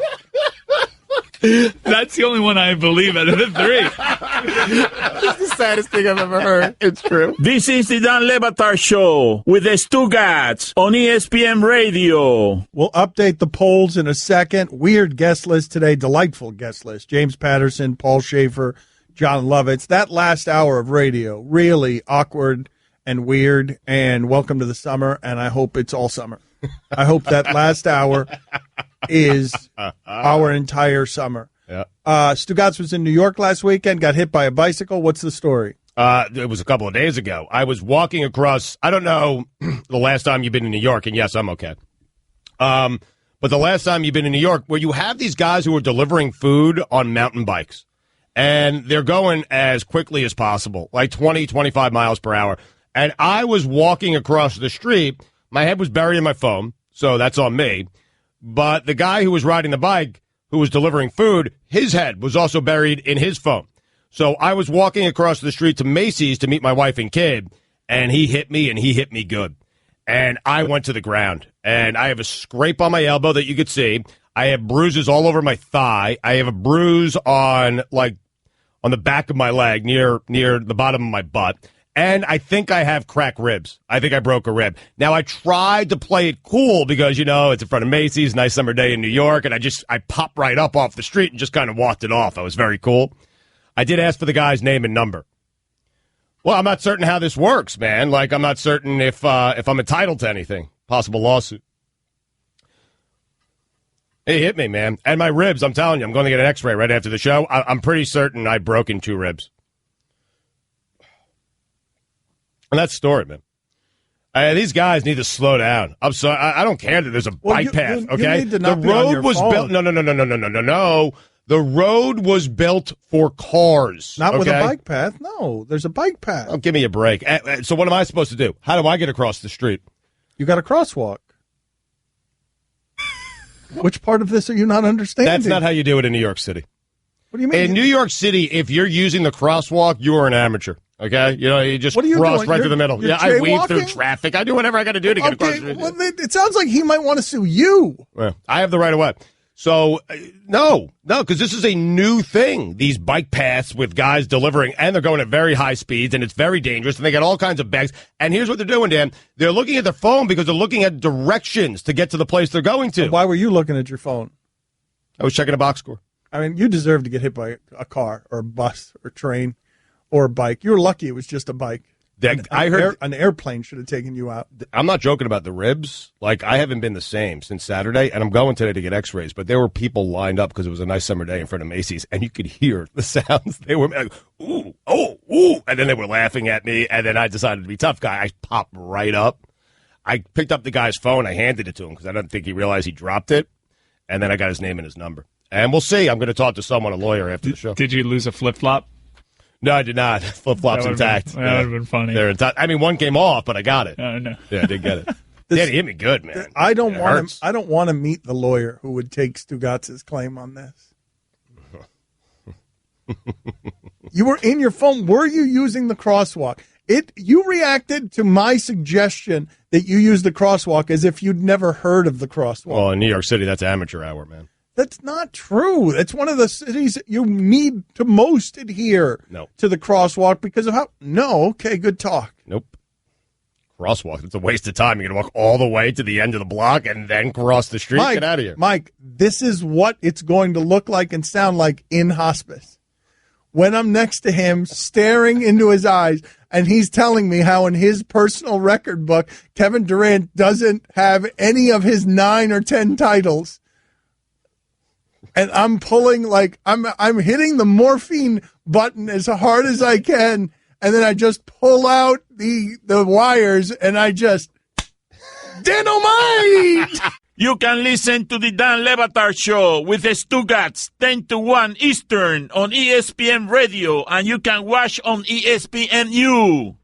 That's the only one I believe out of the three. It's the saddest thing I've ever heard. It's true. This is the Don Batard Show with the Stugotz on ESPN Radio. We'll update the polls in a second. Weird guest list today. Delightful guest list. James Patterson, Paul Shaffer, Jon Lovitz. That last hour of radio, really awkward and weird, and welcome to the summer, and I hope it's all summer. I hope that last hour is our entire summer. Yeah. Stugotz was in New York last weekend, got hit by a bicycle. What's the story? It was a couple of days ago. I was walking across, I don't know the last time you've been in New York, and yes, I'm okay. But the last time you've been in New York, where you have these guys who are delivering food on mountain bikes, and they're going as quickly as possible, like 20, 25 miles per hour. And I was walking across the street. My head was buried in my phone, so that's on me. But the guy who was riding the bike, who was delivering food, his head was also buried in his phone. So I was walking across the street to Macy's to meet my wife and kid, and he hit me, and he hit me good. And I went to the ground, and I have a scrape on my elbow that you could see. I have bruises all over my thigh. I have a bruise on the back of my leg near the bottom of my butt. And I think I have cracked ribs. I think I broke a rib. Now, I tried to play it cool because, it's in front of Macy's, nice summer day in New York, and I popped right up off the street and just kind of walked it off. I was very cool. I did ask for the guy's name and number. Well, I'm not certain how this works, man. I'm not certain if I'm entitled to anything. Possible lawsuit. He hit me, man. And my ribs, I'm telling you, I'm going to get an x-ray right after the show. I'm pretty certain I've broken 2 ribs. And that's the story, man. These guys need to slow down. I'm sorry. I don't care that there's a bike path, okay? You need to not the be on road your was phone. built. No. The road was built for cars. Not with a okay? bike path. No, there's a bike path. Oh, give me a break. So what am I supposed to do? How do I get across the street? You got a crosswalk. Which part of this are you not understanding? That's not how you do it in New York City. What do you mean? In New York City, if you're using the crosswalk, you are an amateur. Okay? You just What are you cross doing? right You're- through the middle. you're Yeah, I weave jaywalking? through traffic. I do whatever I got to do to get across the Okay, street. well, it sounds like he might want to sue you. Well, I have the right of way. So, no, because this is a new thing. These bike paths with guys delivering, and they're going at very high speeds, and it's very dangerous, and they got all kinds of bags. And here's what they're doing, Dan. They're looking at their phone because they're looking at directions to get to the place they're going to. Why were you looking at your phone? I was checking a box score. I mean, you deserve to get hit by a car or a bus or train or a bike. You were lucky it was just a bike. I heard an airplane should have taken you out. I'm not joking about the ribs. I haven't been the same since Saturday, and I'm going today to get x-rays, but there were people lined up because it was a nice summer day in front of Macy's, and you could hear the sounds. They were like, ooh, oh, ooh, and then they were laughing at me, and then I decided to be tough guy. I popped right up. I picked up the guy's phone. I handed it to him because I didn't think he realized he dropped it, and then I got his name and his number. And we'll see. I'm going to talk to someone, a lawyer, after the show. Did you lose a flip-flop? No, I did not. Flip-flops intact. That would have been funny. They're intact. I mean, one came off, but I got it. Oh, no. Yeah, I did get it. Yeah, he hit me good, man. I don't want to meet the lawyer who would take Stugotz's claim on this. You were in your phone. Were you using the crosswalk? You reacted to my suggestion that you use the crosswalk as if you'd never heard of the crosswalk. Well, in New York City, that's amateur hour, man. That's not true. It's one of the cities that you need to most adhere to the crosswalk because of how. No, okay, good talk. Nope. crosswalk. It's a waste of time. You're going to walk all the way to the end of the block and then cross the street. Get out of here. Mike, this is what it's going to look like and sound like in hospice. When I'm next to him, staring into his eyes, and he's telling me how in his personal record book, Kevin Durant doesn't have any of his 9 or 10 titles. And I'm pulling, like, I'm hitting the morphine button as hard as I can, and then I just pull out the wires, and I just dynamite! You can listen to the Dan Le Batard Show with the Stugotz 10 to 1 Eastern on ESPN Radio, and you can watch on ESPNU.